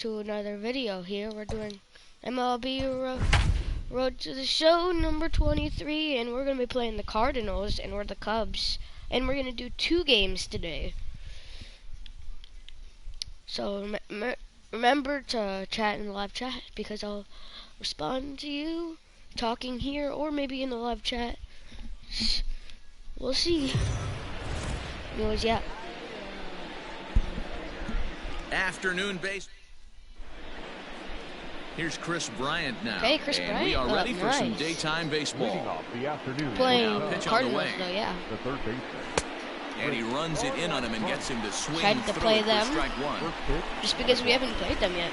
To another video here. We're doing MLB Road to the Show number 23, and we're going to be playing the Cardinals, and we're the Cubs, and we're going to do 2 games today. So remember to chat in the live chat, because I'll respond to you talking here, or maybe in the live chat. We'll see. Anyways, yeah. Afternoon base. Here's Chris Bryant now. Okay, Chris Bryant. We are ready for some daytime baseball. Playing Cardinals, though, yeah. The third baseman. And he runs it in on him and gets him to swing Tried to play them, strike one. just because we haven't played them yet.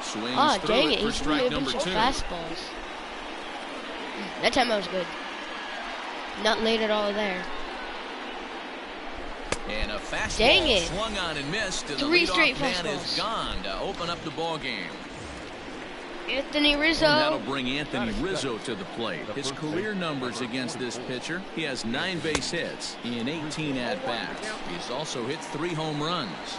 Swings through dang it it, for he's strike moving number some 2. fastballs. That time I was good. Not late at all there. And a fastball Dang it. swung on and missed, and 3 the straight leadoff man fastballs. is gone to open up the ball game. Anthony Rizzo. And that'll bring Anthony Rizzo to the plate. His career numbers against this pitcher: he has 9 base hits in 18 at-bats. He's also hit 3 home runs.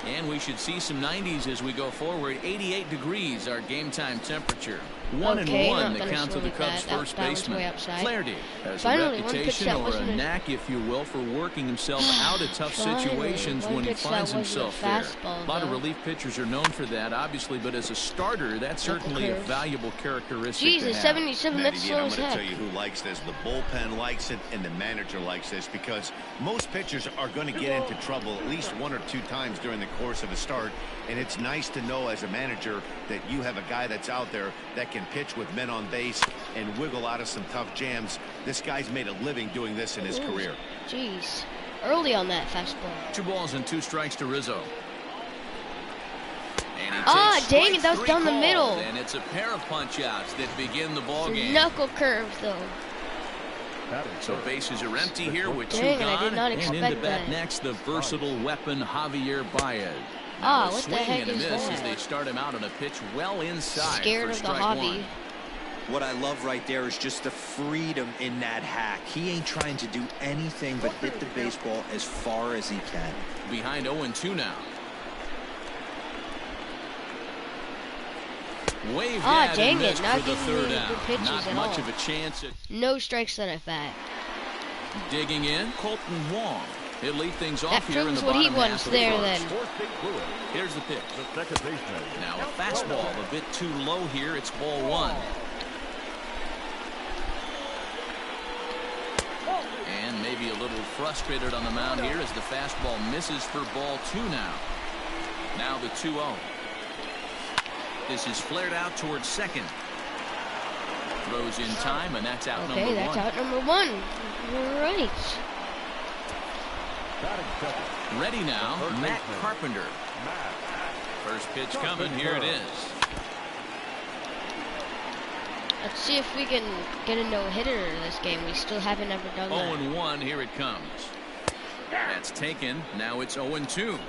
And we should see some 90s as we go forward. 88 degrees, our game time temperature. 1-1, the count to the Cubs' first baseman. Flaherty has Finally, a one pitch reputation that or a wasn't knack, if you will, for working himself out of tough situations one when he pitch that finds wasn't himself a there. fastball, A lot of though. relief pitchers are known for that, obviously, but as a starter, that's certainly a curve. valuable characteristic Jesus, to have. 77, that's slow I'm as going to heck. tell you who likes this. The bullpen likes it, and the manager likes this, because most pitchers are going to get into trouble at least 1 or 2 times during the course of a start, and it's nice to know as a manager that you have a guy that's out there that can pitch with men on base and wiggle out of some tough jams. This guy's made a living doing this in his career. Jeez. Early on that fastball. 2 balls and 2 strikes to Rizzo. And he takes dang it, strike that was 3 down the called, middle. And it's a pair of punch-outs that begin the ball It's a game. knuckle curve, though. So bases are empty here with 2 Dang it, gone. I did not and expect into bat that. next, the versatile weapon Javier Baez. Now a What the swing heck and a is miss that? as they start him out on a pitch well inside. Scared for of the strike hobby. 1. What I love right there is just the freedom in that hack. He ain't trying to do anything but hit the baseball as far as he can. Behind 0-2 now. Waved at dang and it, missed not for the giving third me out. good pitches Not at much all. of a chance at No strikes that at bat. digging in. Colton Wong. He'll lead things off That here in the proves what he bottom wants half of the there, first. then. Fourth St. Louis. Here's the pitch. The second baseman. Now a fastball a bit too low here. It's ball 1. And maybe a little frustrated on the mound here as the fastball misses for ball 2 now. Now the 2-0. This is flared out towards second. Throws in time, and that's out Okay, number that's 1. out number 1. All right. Batting second. Ready now, Third Matt baseman. Carpenter. Matt. First pitch coming. Here it is. Let's see if we can get a no-hitter this game. We still haven't ever done that. 0-1. Here it comes. That's taken. Now it's 0-2.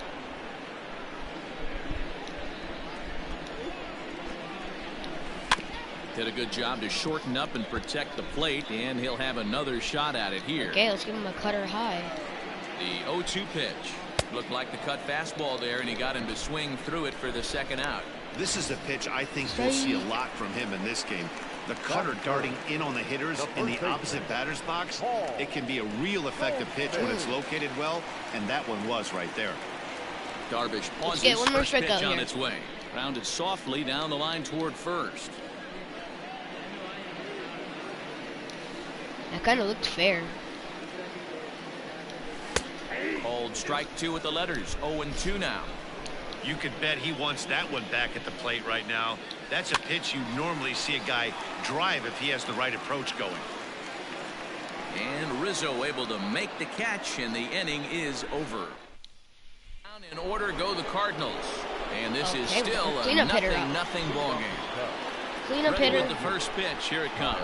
Did a good job to shorten up and protect the plate, and he'll have another shot at it here. Okay, let's give him a cutter high. The 0-2 pitch. Looked like the cut fastball there, and he got him to swing through it for the second out. This is a pitch I think we'll see a lot from him in this game. The cutter darting in on the hitters in the opposite batter's box. It can be a real effective pitch when it's located well, and that one was right there. Darvish pauses. get one more First pitch strikeout on here. its way. Rounded softly down the line toward first. That kind of looked fair. Called strike 2 with the letters. 0-2 now. You could bet he wants that one back at the plate right now. That's a pitch you normally see a guy drive if he has the right approach going. And Rizzo able to make the catch, and the inning is over. Down in order go the Cardinals. And this is Okay, still a cleanup hitter out. nothing ball game. Cleanup Ready hitter. with the first pitch. Here it comes.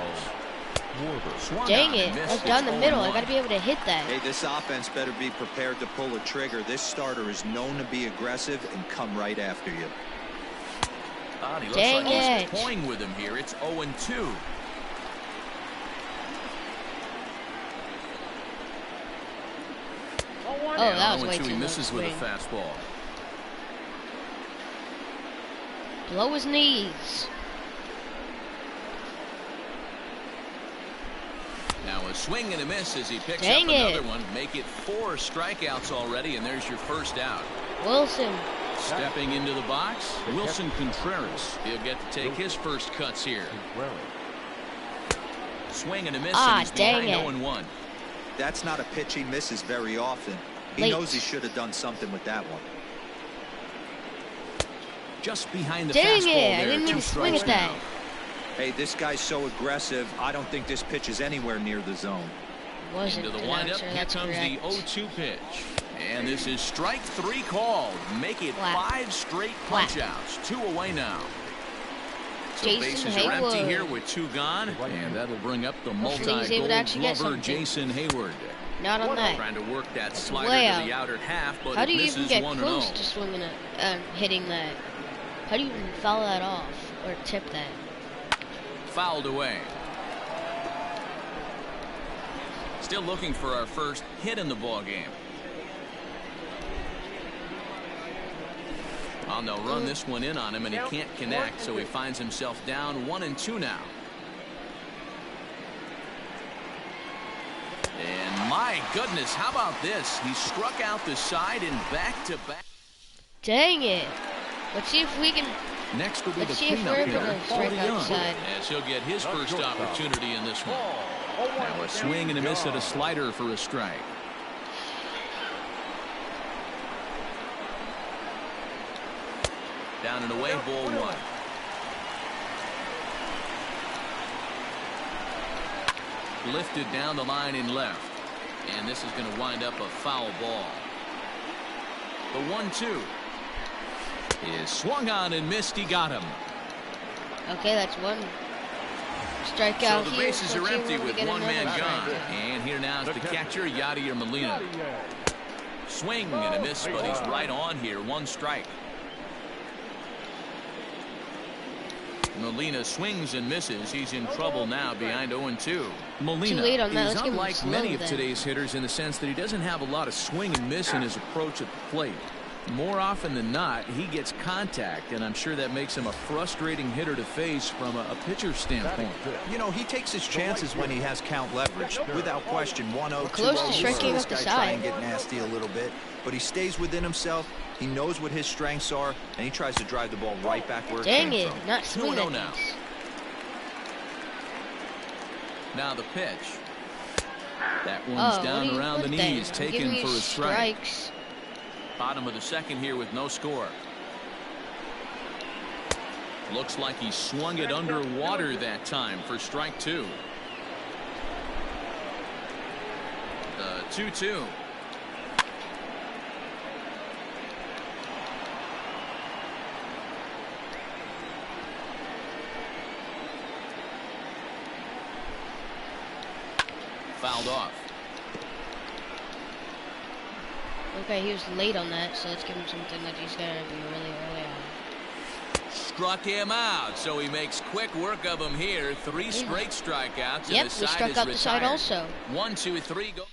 Swung Dang on it. and missed. That's down the It's middle. I 0-1. got to be able to hit that. Hey, this offense better be prepared to pull a trigger. This starter is known to be aggressive and come right after you. He looks Dang like it. he's toying with him here. It's 0-2. Oh, that was And way 0-2, too he low misses with a swing. fastball. Below his knees. Now a swing and a miss as he picks Dang up another it. one. Make it 4 strikeouts already, and there's your first out. Wilson. Stepping into the box, Wilson Contreras. He'll get to take his first cuts here. Swing and a miss, Ah, and he's dang behind it. 0-1. That's not a pitch he misses very often. He Late. knows he should have done something with that one. Just behind the Dang fastball it, I there. didn't 2 even swing strikes at that. now. Hey, this guy's so aggressive. I don't think this pitch is anywhere near the zone. Wasn't Into the an windup, answer, here that's comes correct. the 0-2 pitch. And this is strike 3 called. Make it Whack. 5 straight Whack. punch-outs. 2 away now. So Jason bases are empty Hayward. here with 2 gone. And that'll bring up the Hopefully he's able to multi-gold actually get glover, something. Jason Hayward. Not on that. Trying to work that That's slider way to out. the outer half, but How it do you misses even get 1-0. close to swinging it and hitting that? How do you even foul that off or tip that? Fouled away. Still looking for our first hit in the ball game. Well, they'll run this one in on him, and he can't connect, so he finds himself down 1-2 now. And my goodness, how about this? He struck out the side in back-to-back. Dang it. Let's see if we can. Next will be the Let's see if cleanup we're able hitter, to strike Paul DeYoung, outside. as he'll get his first opportunity in this one. Now a swing and a miss at a slider for a strike. Down and away, ball 1. Lifted down the line in left. And this is going to wind up a foul ball. The 1-2 is swung on and missed. He got him. Okay, that's one strikeout So the here. bases Let's are see if empty we with get 1 man another gone. strikeout. And here now is the catcher, Yadier Molina. Swing and a miss, but he's right on here. 1 strike. Molina swings and misses. He's in trouble now behind 0-2. Molina late on that. is Let's give him unlike slow many of then. today's hitters in the sense that he doesn't have a lot of swing and miss in his approach at the plate. More often than not, he gets contact, and I'm sure that makes him a frustrating hitter to face from a pitcher's standpoint. You know, he takes his chances when he has count leverage. Without question, 1-0, 2-0. close to striking This up the guy try and side. get nasty a little bit, but he stays within himself. He knows what his strengths are, and he tries to drive the ball right back where it Dang came it, from. not swinging 2-0 at now. this. Now the pitch. That Oh, one's what down do you around the put then? knees, I'm taken giving you for a strike. strikes. Bottom of the second here with no score. Looks like he swung it underwater that time for strike 2. The 2-2. Fouled off. Okay, he was late on that, so let's give him something that he's gonna be really early on. Struck him out, so he makes quick work of him here. 3 straight strikeouts. Yep, and the we side struck is out the side retired. also. 1, 2, 3, go.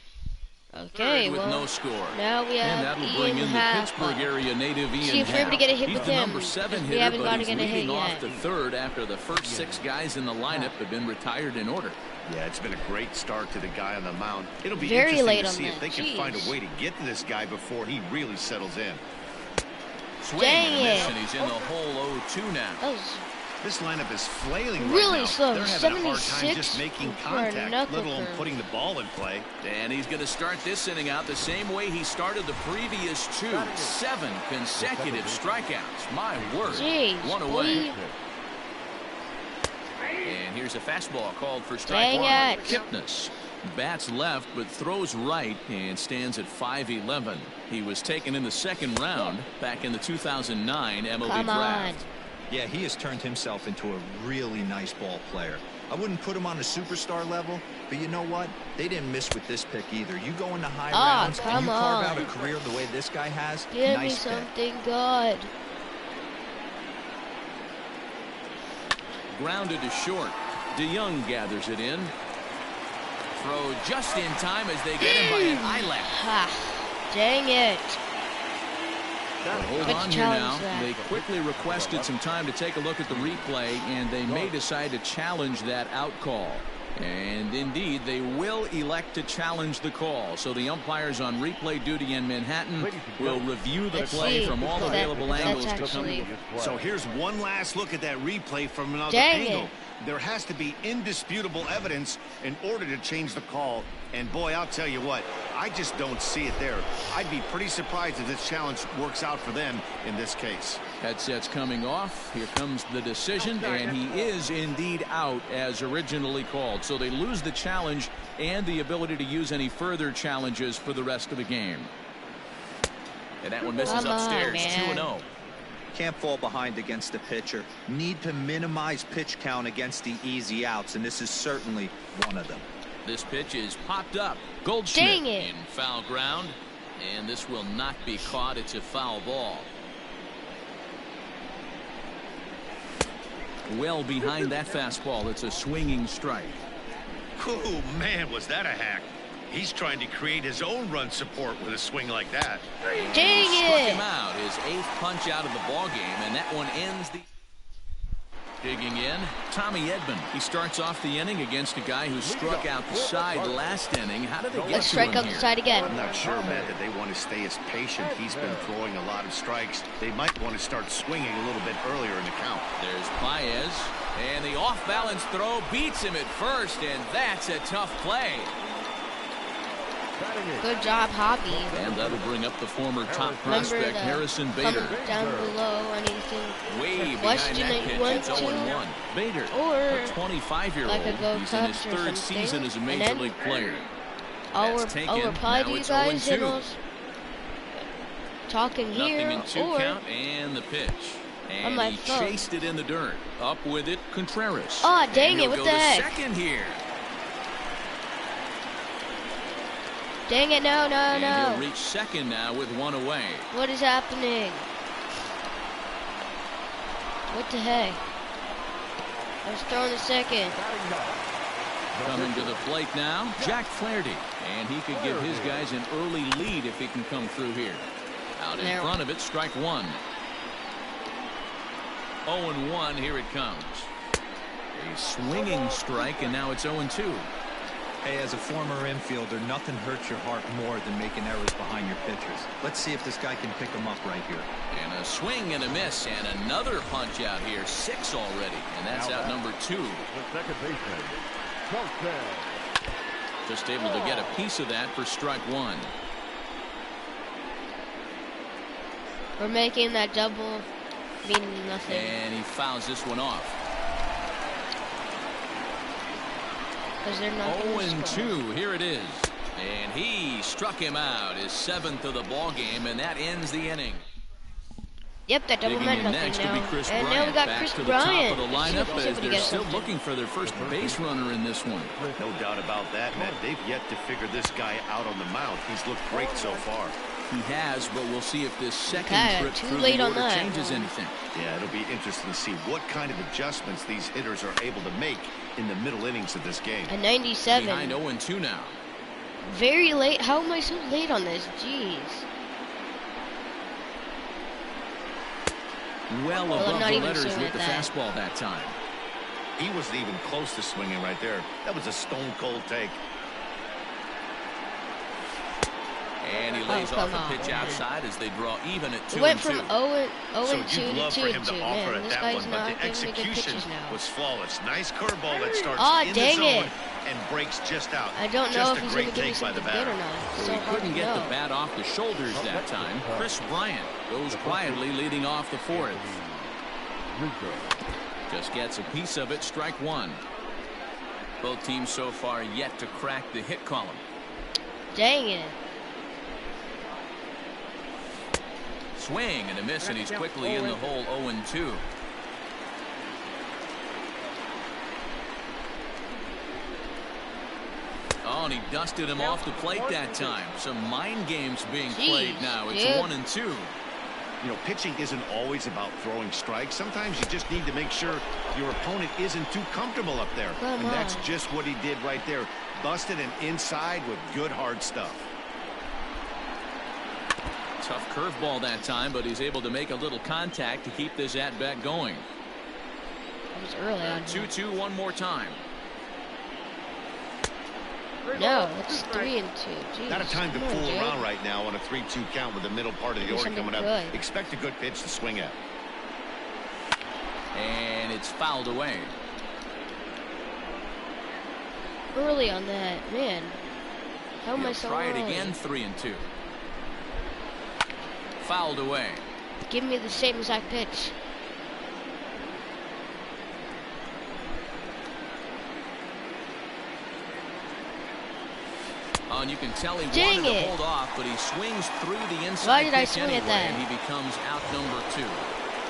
Okay, Third with well, no score. now we And have that'll bring Ian in the Happ. Pittsburgh area native Ian See if we're able to Happ. get a hit He's with the him, number 7 because we hitter, haven't but gotten he's a hit leading off yet. the third after the first 6 guys in the lineup have been retired in order. Yeah, it's been a great start to the guy on the mound. It'll be Very interesting late to on see that. if they can Jeez. find a way to get to this guy before he really settles in. Swing Dang and a miss, it. and he's in the hole 0-2 now. That was This lineup is flailing Really right now. slow. They're having a hard time 76 just making for a contact, knuckle let alone curve. putting the ball in play. And he's going to start this inning out the same way he started the previous 2. 7 consecutive strikeouts. My word. Jeez, 1 away. boy. And here's a fastball called for strike Dang 1. it. Kipnis bats left but throws right and stands at 5'11". He was taken in the second round back in the 2009 MLB Come on. draft. Yeah, he has turned himself into a really nice ball player. I wouldn't put him on a superstar level, but you know what? They didn't miss with this pick either. You go into high rounds and come you carve on. out a career the way this guy has. Give me nice pick. something good. Grounded to short. DeYoung gathers it in. Throw just in time as they get him by an eyelash. Ah, Dang it. But hold Let's on here challenge now. that. They quickly requested some time to take a look at the replay, and they may decide to challenge that out call. And indeed, they will elect to challenge the call. So the umpires on replay duty in Manhattan will review the Let's play see, from all because available that's angles to actually- come. So here's one last look at that replay from another Dang angle. it. There has to be indisputable evidence in order to change the call. And boy, I'll tell you what, I just don't see it there. I'd be pretty surprised if this challenge works out for them in this case. Headsets coming off. Here comes the decision, and he is indeed out as originally called. So they lose the challenge and the ability to use any further challenges for the rest of the game. And that one misses Come on, upstairs, man. 2-0. Can't fall behind against the pitcher. Need to minimize pitch count against the easy outs, and this is certainly one of them. This pitch is popped up. Goldschmidt Dang it. in foul ground, and this will not be caught. It's a foul ball. Well behind that fastball. It's a swinging strike. Oh, man, was that a hack. He's trying to create his own run support with a swing like that. Dang Struck it. him out. His 8th punch out of the ball game, and that one ends the... Digging in, Tommy Edman. He starts off the inning against a guy who struck out the side last inning. How did they get Let's to strike him out the here? side again. I'm not sure, Matt, that they want to stay as patient. He's been throwing a lot of strikes. They might want to start swinging a little bit earlier in the count. There's Baez, and the off-balance throw beats him at first, and that's a tough play. Good job, Hobby. And that'll bring up the former top Remember prospect, to Harrison comment Bader. down below anything Way behind question that that pitch. you want It's to, 0-1. Bader, or a 25-year-old. like a Go He's in his Cubs or 3rd something, season as a and major then league player. I'll That's taken. reply Now to you it's guys 0-2. and I'll talking Nothing here, in 2 or count, and the pitch. And my he phone. chased it in the dirt. Up with it, Contreras. Aw, dang And it, he'll what go the to heck? second here. dang it, no, no, And he'll no. reach second now with 1 away. What is happening? What the heck? I was throwing a second. Coming to the plate now, Jack Flaherty. And he could give his guys an early lead if he can come through here. Out in There. front of it, strike 1. 0-1, here it comes. A swinging strike, and now it's 0-2. Hey, as a former infielder, nothing hurts your heart more than making errors behind your pitchers. Let's see if this guy can pick them up right here. And a swing and a miss, and another punch out here. 6 already, and that's out number 2. The second baseman, Shelton. Just able to get a piece of that for strike 1. We're making that double meaning nothing. And he fouls this one off. Because they're not going to score. 0-2, here it is. And he struck him out, his 7th of the ball game, and that ends the inning. Yep, that double Digging meant in nothing next now. will be Chris And Bryant. now we got Back Chris to the Bryant. top of the Let's see lineup if he's as able to they're get still something. looking for their first base runner in this one. No doubt about that, Matt. They've yet to figure this guy out on the mound. He's looked great so far. He has, but we'll see if this second Okay, trip too through late the on order that. changes anything. Yeah, it'll be interesting to see what kind of adjustments these hitters are able to make in the middle innings of this game. A 97. Behind 0-2 now. Very late. How am I so late on this? Jeez. Well I'm above not the even letters swinging with the at that. fastball that time. He wasn't even close to swinging right there. That was a stone-cold take. And he lays come off a on, pitch man. outside as they draw even at 2-2. It went from 0-2 So you'd love to for him 2-2. to offer Man, at this that guy's one, but not the giving me good execution pitches now. was flawless. Nice curveball that starts Aw, in the dang zone it. and breaks just out. I don't know Just if a he's great going to give me take by the something good batter. or not. It's So so he hard couldn't to get know. the bat off the shoulders that time. Chris Bryant goes quietly leading off the 4th. Just gets a piece of it, strike 1. Both teams so far yet to crack the hit column. Dang it. Swing and a miss, and he's quickly in the hole. 0-2. Oh, and he dusted him off the plate that time. Some mind games being played Jeez, now. It's dude. 1-2. You know, pitching isn't always about throwing strikes. Sometimes you just need to make sure your opponent isn't too comfortable up there. Come and that's on. just what he did right there. Busted an inside with good hard stuff. Tough curveball that time, but he's able to make a little contact to keep this at-bat going. It was early on. 2-2 one more time. No, it's 3-2. Jeez, Not a time to come on, fool Jay. around right now on a 3-2 count with the middle part of the Do order something coming up. good. Expect a good pitch to swing at. And it's fouled away. Early on that, man. How am I He'll so try it early? again, 3-2. Fouled away. Give me the same exact pitch. Oh, and you can tell he Dang wanted it. to hold off, but he swings through the inside Why did I pitch swing at anyway, that? and he becomes out number 2.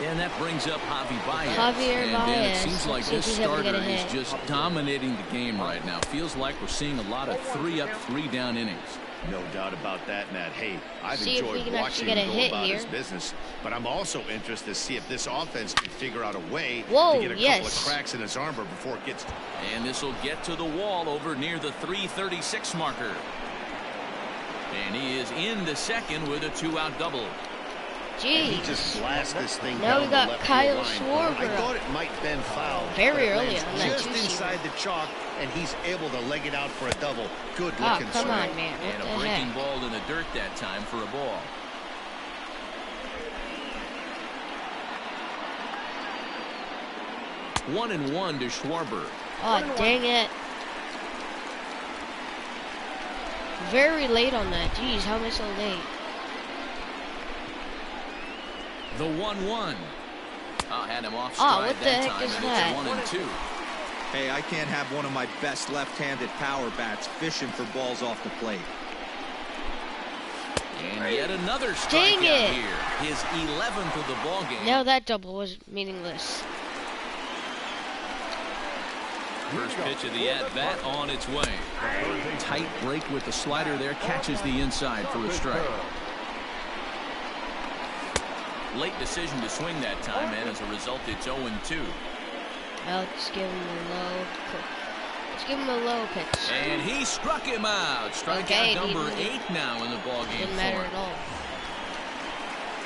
And that brings up Javi Baez. Javier and Dan, it Baez. seems like Let's see if this he's able to starter get a is hit. just dominating the game right now. Feels like we're seeing a lot of 3-up, 3-down innings. No doubt about that, Matt. Hey, I've See if we enjoyed can actually watching get a him go hit about here. his business, but I'm also interested to see if this offense can figure out a way Whoa, to get a couple yes. of cracks in his armor before it gets. And this will get to the wall over near the 336 marker. And he is in the second with a 2-out double. And he Jeez. just blasts this thing Now down we the got left Kyle field line. I Schwarber thought it might been foul. Very but it early lands on that just two-seamer. inside the chalk, and he's able to leg it out for a double. Good Oh, looking come swing. on, man. And What a the breaking heck? ball in the dirt that time for a ball. One and one to Schwarber. Oh, dang it. Very late on that. Jeez, how am I so late? The 1-1. Had him off Oh, stride what the that heck time, is and that? it's 1-2. Hey, I can't have one of my best left-handed power bats fishing for balls off the plate. And yet another Dang strikeout it. here. His 11th of the ball game. Now that double was meaningless. First pitch of the at-bat on its way. Tight break with the slider there. Catches the inside for a strike. Late decision to swing that time, and as a result, it's 0-2. Let's give him a low. Let's give him a low pitch. And he struck him out. Strikeout Okay, number didn't- 8 now in the ball game Didn't for matter him. at all.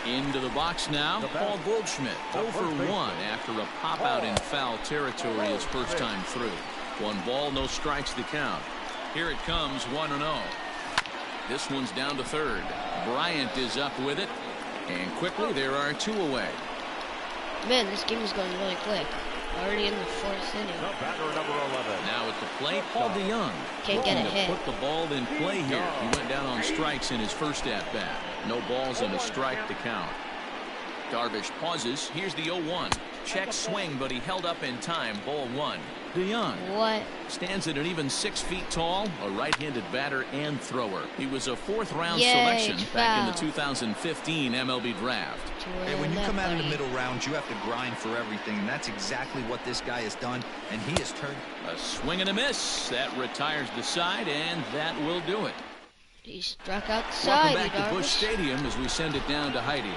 Into the box now, Paul Goldschmidt, 0 for 1 after a pop-out in foul territory his first time through. 1 ball, no strikes to count. Here it comes, 1-0. This one's down to third. Bryant is up with it, and quickly there are 2 away. Man, this game is going really quick. Already in the 4th inning. The batter, number 11. Now at the plate, Paul DeYoung. Can't get a Looking to hit. put the ball in play here. He went down on strikes in his first at-bat. No balls and a strike to count. Darvish pauses. Here's the 0-1. Check swing, but he held up in time. Ball 1. DeYoung What? stands at an even 6 feet tall, a right-handed batter and thrower. He was a 4th-round Yay, selection back in the foul. 2015 MLB draft. Hey, when you come out in the middle rounds, you have to grind for everything, and that's exactly what this guy has done, and he has turned. A swing and a miss. That retires the side, and that will do it. He struck out the side. Welcome back to Busch Darvish. Stadium as we send it down to Heidi.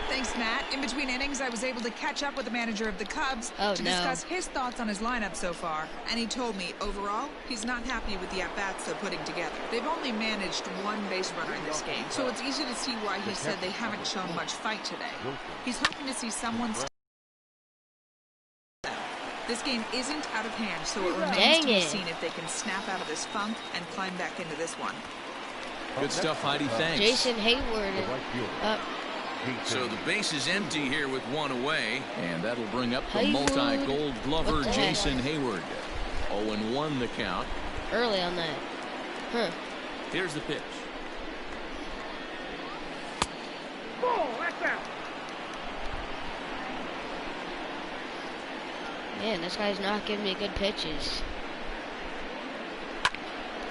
Thanks, Matt. In between innings, I was able to catch up with the manager of the Cubs Oh, to no. discuss his thoughts on his lineup so far. And he told me, overall, he's not happy with the at-bats they're putting together. They've only managed 1 base runner in this game, so it's easy to see why he said they haven't shown much fight today. He's hoping to see someone This game isn't out of hand, so it remains Dang to be it. seen if they can snap out of this funk and climb back into this one. Good stuff, Heidi. Thanks. Jason Hayward. So the base is empty here with 1 away, and that'll bring up the Hayward. multi-gold glover What the heck? Jason Hayward. 0-1 the count. Early on that. Huh. Here's the pitch. Man, this guy's not giving me good pitches.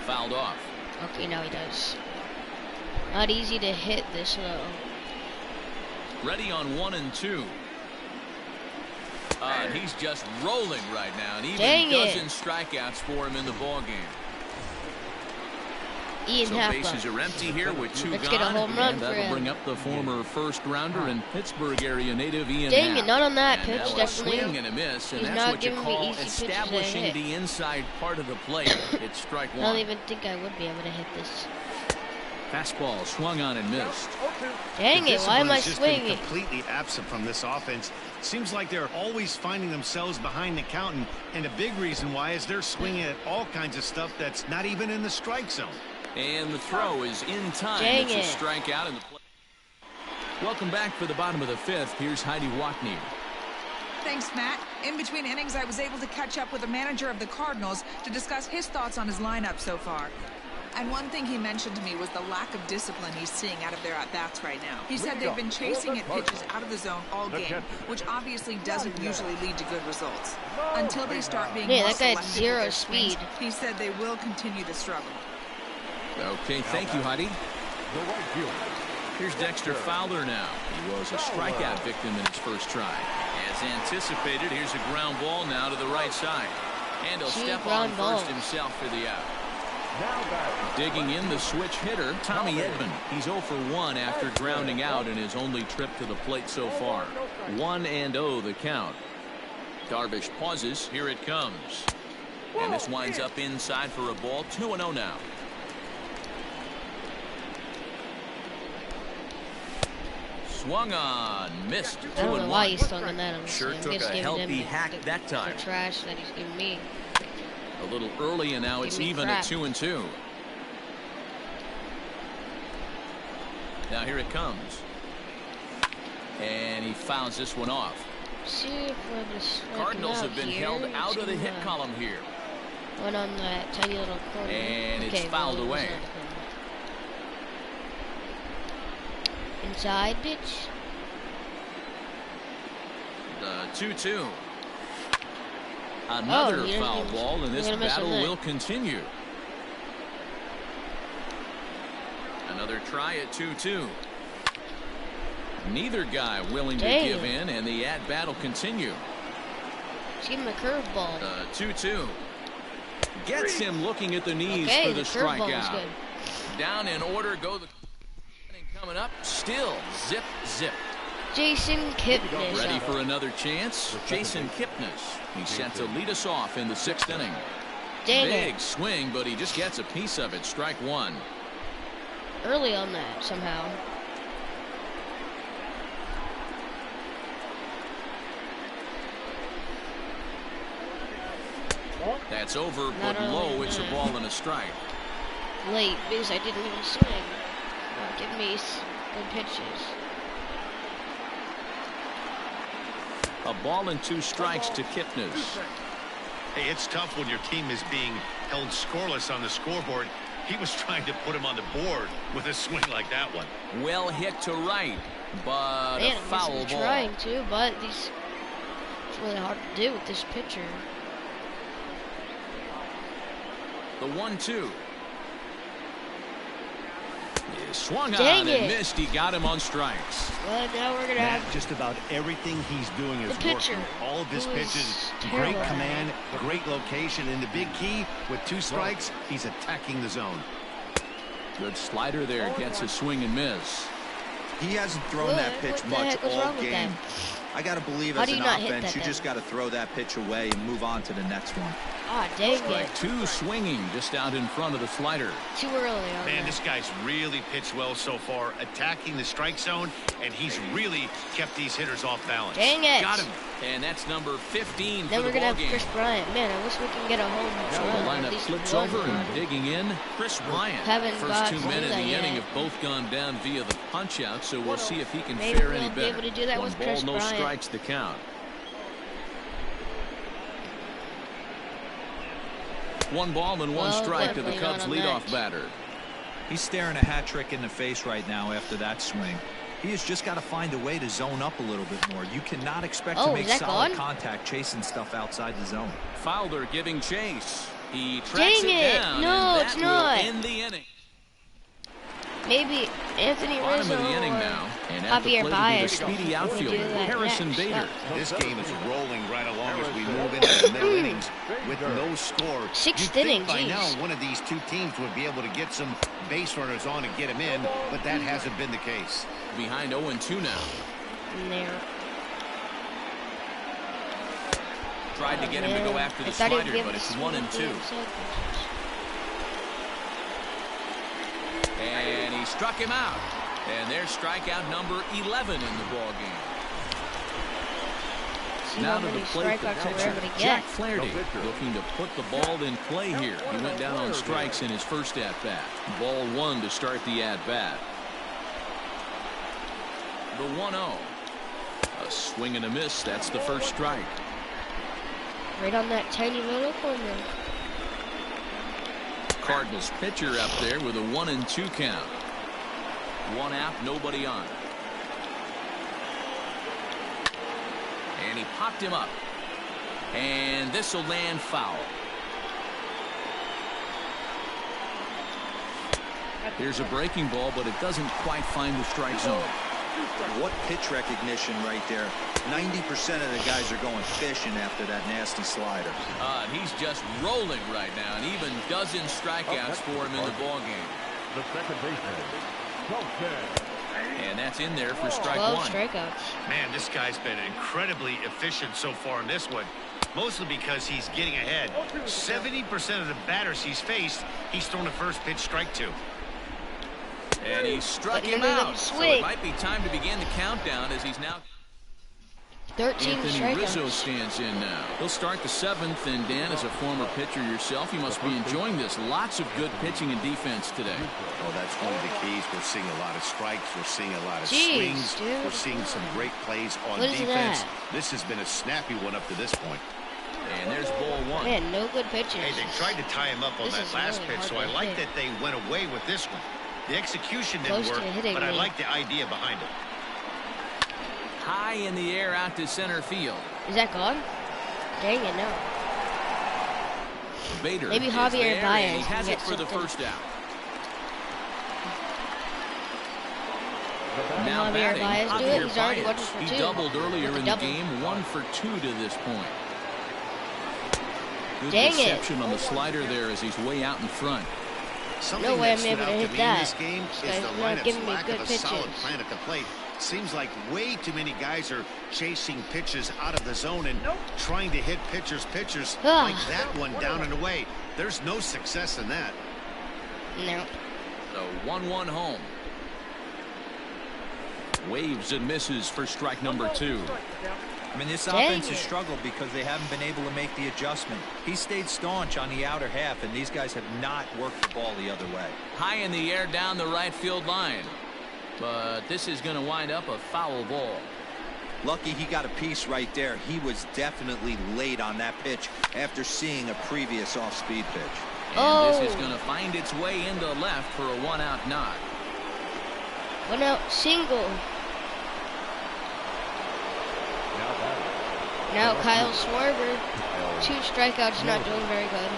Fouled off. Okay, now he does. Not easy to hit this low. Ready on 1 and 2. And he's just rolling right now, and even Dang it. dozen strikeouts for him in the ball game. Ian So Happ. bases are empty here with 2 Let's gone, get a home run and for that'll him. bring up the former first-rounder and Pittsburgh area native Ian Dang Happ. it, not on that And pitch, now a definitely. swing and a miss, and He's that's not what you giving me call easy pitches to establishing hit. the inside part of the plate. It's strike I 1. don't even think I would be able to hit this. Fastball swung on and missed. Dang The it, why am I discipline has just been swinging? completely absent from this offense. Seems like they're always finding themselves behind the count, and a big reason why is they're swinging at all kinds of stuff that's not even in the strike zone. And the throw is in time. Dang It's a it. strikeout in the play. Welcome back for the bottom of the fifth. Here's Heidi Watney. Thanks, Matt. In between innings, I was able to catch up with the manager of the Cardinals to discuss his thoughts on his lineup so far. And one thing he mentioned to me was the lack of discipline he's seeing out of their at-bats right now. He said they've been chasing at pitches out of the zone all game, which obviously doesn't usually lead to good results. Until they start being Yeah, more that guy had selective with zero their swings, speed. he said they will continue to struggle. Okay, thank you, Heidi. The right fielder. Here's Dexter Fowler now. He was a strikeout victim in his first try. As anticipated, here's a ground ball now to the right side. And he'll step on first himself for the out. Now back. Digging in the switch hitter, Tommy Edman. He's 0 for 1 after grounding out in his only trip to the plate so far. 1-0 the count. Darvish pauses. Here it comes. And this winds up inside for a ball. 2-0 now. Swung on, missed. I don't know why 2-1. he's swung on that. Sure I'm took just a giving healthy him hack the, that time. The trash that he's giving me. A little early, and now Give it's me even crap. at 2-2. Now here it comes. And he fouls this one off. See if we're gonna strike him Cardinals out have been here. held out of the Let's hit see, column here. Went on that tiny little corner. And it's okay, fouled well, it was away. not the corner. Inside pitch. The 2-2. Another he doesn't foul even- ball, and this we're gonna miss battle on that. will continue. Another try at 2-2. Neither guy willing Dang. to give in, and the at-bat will continue. Just give him a curveball. 2-2. Gets him looking at the knees Okay, for the the curveball was strikeout. good. Down in order go the inning coming up. Still zip, zip. Jason Kipnis. Ready for another chance? Jason Kipnis. He's set to lead us off in the 6th inning. Dang Big it. swing, but he just gets a piece of it. Strike one. Early on that somehow. That's over, Not but early low. on It's a that. ball and a strike. Late because I didn't even swing. Give me good pitches. A ball and 2 strikes to Kipnis. Hey, it's tough when your team is being held scoreless on the scoreboard. He was trying to put him on the board with a swing like that one. Well hit to right, but Man, a foul I'm ball. trying to, but it's really hard to do with this pitcher. The 1-2. He swung Dang on it. and missed. He got him on strikes. But now we're gonna Matt, have just about everything he's doing is The pitcher, working. All of his who is pitches, terrible. great command, great location, and the big key, with 2 strikes, he's attacking the zone. Good slider there. Gets a swing and miss. He hasn't thrown that What? pitch What the much heck was all wrong with game. that? I got to believe How as do you an not hit offense, that you then? just got to throw that pitch away and move on to the next one. Ah, dang Strike it. 2 swinging just out in front of the slider. Too early on Man, that. this guy's really pitched well so far, attacking the strike zone, and he's really kept these hitters off balance. Dang it. Got him. And that's number 15 Then for we're the gonna ball have game. Chris Bryant. Man, I wish we can get a home So run. the at lineup least flips one over run. and digging in. Chris Bryant. Haven't First got 2 to do men in the that inning yet. have both gone down via the punch out, so we'll see if he can Maybe fare we'll any be better. able to do that 1 with ball, Chris no Bryant. strikes to count. 1 ball and 1 Well, strike to the definitely Cubs not on leadoff that. batter. He's staring a hat trick in the face right now after that swing. He has just got to find a way to zone up a little bit more. You cannot expect to Oh, make is that solid gone? contact chasing stuff outside the zone. Fowler giving chase. He tracks Dang it it. down, No, and that it's will not. end the inning. Maybe Anthony Bottom Rizzo of the inning or now, and at the Javier plate will be the Baez. speedy We outfielder do that Harrison next. Bader. This game is rolling right along as we move into the middle innings with no score. Sixth You'd think inning, by geez. now one of these 2 teams would be able to get some base runners on and get them in, but that hasn't been the case. Behind 0-2 now. in there. Tried to get him to go after the I thought he'd slider, give but the it's swing 1-2. to the And he struck him out. And there's strikeout number 11 in the ball game. See Now how to the many plate, the strikeouts we're pitcher, able to Jack get. Flaherty, looking to put the ball in play here. He went down on strikes in his first at-bat. Ball 1 to start the at-bat. The 1-0. A swing and a miss. That's the first strike. Right on that tiny little corner. Cardinals pitcher up there with a 1-2 count. One out, nobody on. And he popped him up. And this will land foul. Here's a breaking ball, but it doesn't quite find the strike zone. What pitch recognition right there. 90% of the guys are going fishing after that nasty slider. And he's just rolling right now, and even dozen strikeouts for him in the ball game. The second baseman, And that's in there for strike 12 one. strikeouts. Man, this guy's been incredibly efficient so far in this one. Mostly because he's getting ahead. 70% of the batters he's faced, he's thrown the first pitch strike to. And he struck But him none of them out. So swing. it might be time to begin the countdown as he's now. 13 Anthony Rizzo strikeouts. stands in now. He'll start the 7th, and Dan, as a former pitcher yourself, you must be enjoying this. Lots of good pitching and defense today. Oh, that's one of the keys. We're seeing a lot of strikes. We're seeing a lot of Jeez, swings. dude. We're seeing some great plays on What is defense. that? This has been a snappy one up to this point. And there's ball 1. Man, no good pitches. Hey, they tried to tie him up on This that is last really pitch, so hard I to like hit. that they went away with this one. The execution didn't Close to work, hitting but I me. like the idea behind it. High in the air out to center field. Is that gone? Dang it, no. Bader Maybe is Javier there, Baez and he can has get it for the something. first out. Now Javier batting, Baez do it? Javier He's already Baez. 1 for He 2. doubled earlier With a in the double. game, 1 for 2 to this point. Good Dang it. reception on the slider there as he's way out in front. Something No way that I'm stood able out to to hit me that. in this game This is guy's the not lineup's giving me lack good of a solid pitches. plan at the plate. Seems like way too many guys are chasing pitches out of the zone and trying to hit pitchers like that one down and away. There's no success in that. No. The 1-1 home. Waves and misses for strike number 2. I mean, this Dang offense it. has struggled because they haven't been able to make the adjustment. He stayed staunch on the outer half, and these guys have not worked the ball the other way. High in the air down the right field line. But this is going to wind up a foul ball. Lucky he got a piece right there. He was definitely late on that pitch after seeing a previous off-speed pitch. And this is Oh. going to find its way into left for a 1-out knock. 1 out single. Now Kyle Schwarber. 2 strikeouts, not doing very good.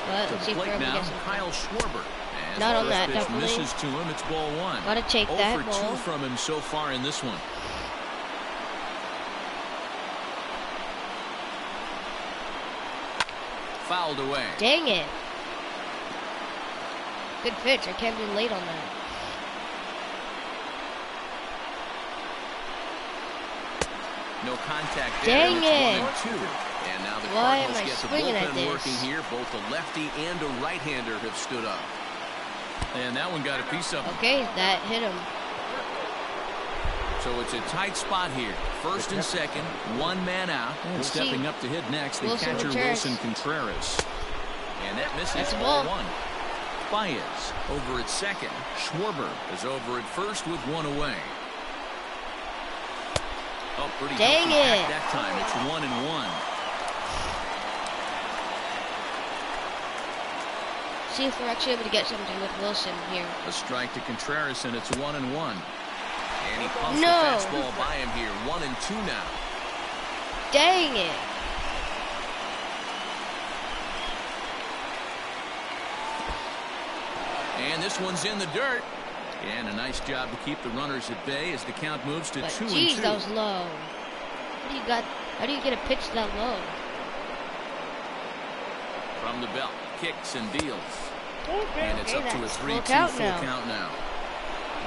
But To let's the see if we're plate able to now, get some. Kyle Schwarber. As Not the on first that, pitch definitely. misses to him. It's ball 1. Gotta take 0 that for ball. 2 from him so far in this one. Fouled away. Dang it. Good pitch. I can't be late on that. No contact there. Dang and it. it's 1-2. And now the Why am Cardinals I get the swinging at bullpen this? working here. Both a lefty and a right-hander have stood up. And that one got a piece of him. Okay, that hit him. So it's a tight spot here. First and second, 1 man out. And Let's stepping see. up to hit next, the Wilson catcher Contreras. Wilson Contreras. And that misses That's a ball ball. 1. Baez over at second. Schwarber is over at first with 1 away. Oh, pretty Dang healthy pack it. that time. It's 1-1. See if we're actually able to get something with Wilson here. A strike to Contreras, and it's 1-1. And he pumps No. the fastball by him here. 1-2 now. Dang it. And this one's in the dirt. And a nice job to keep the runners at bay as the count moves to But 2-2. geez, that was low. How do you get a pitch that low? From the belt, kicks and deals. And it's up to a that's 3-2 full count full now. count now.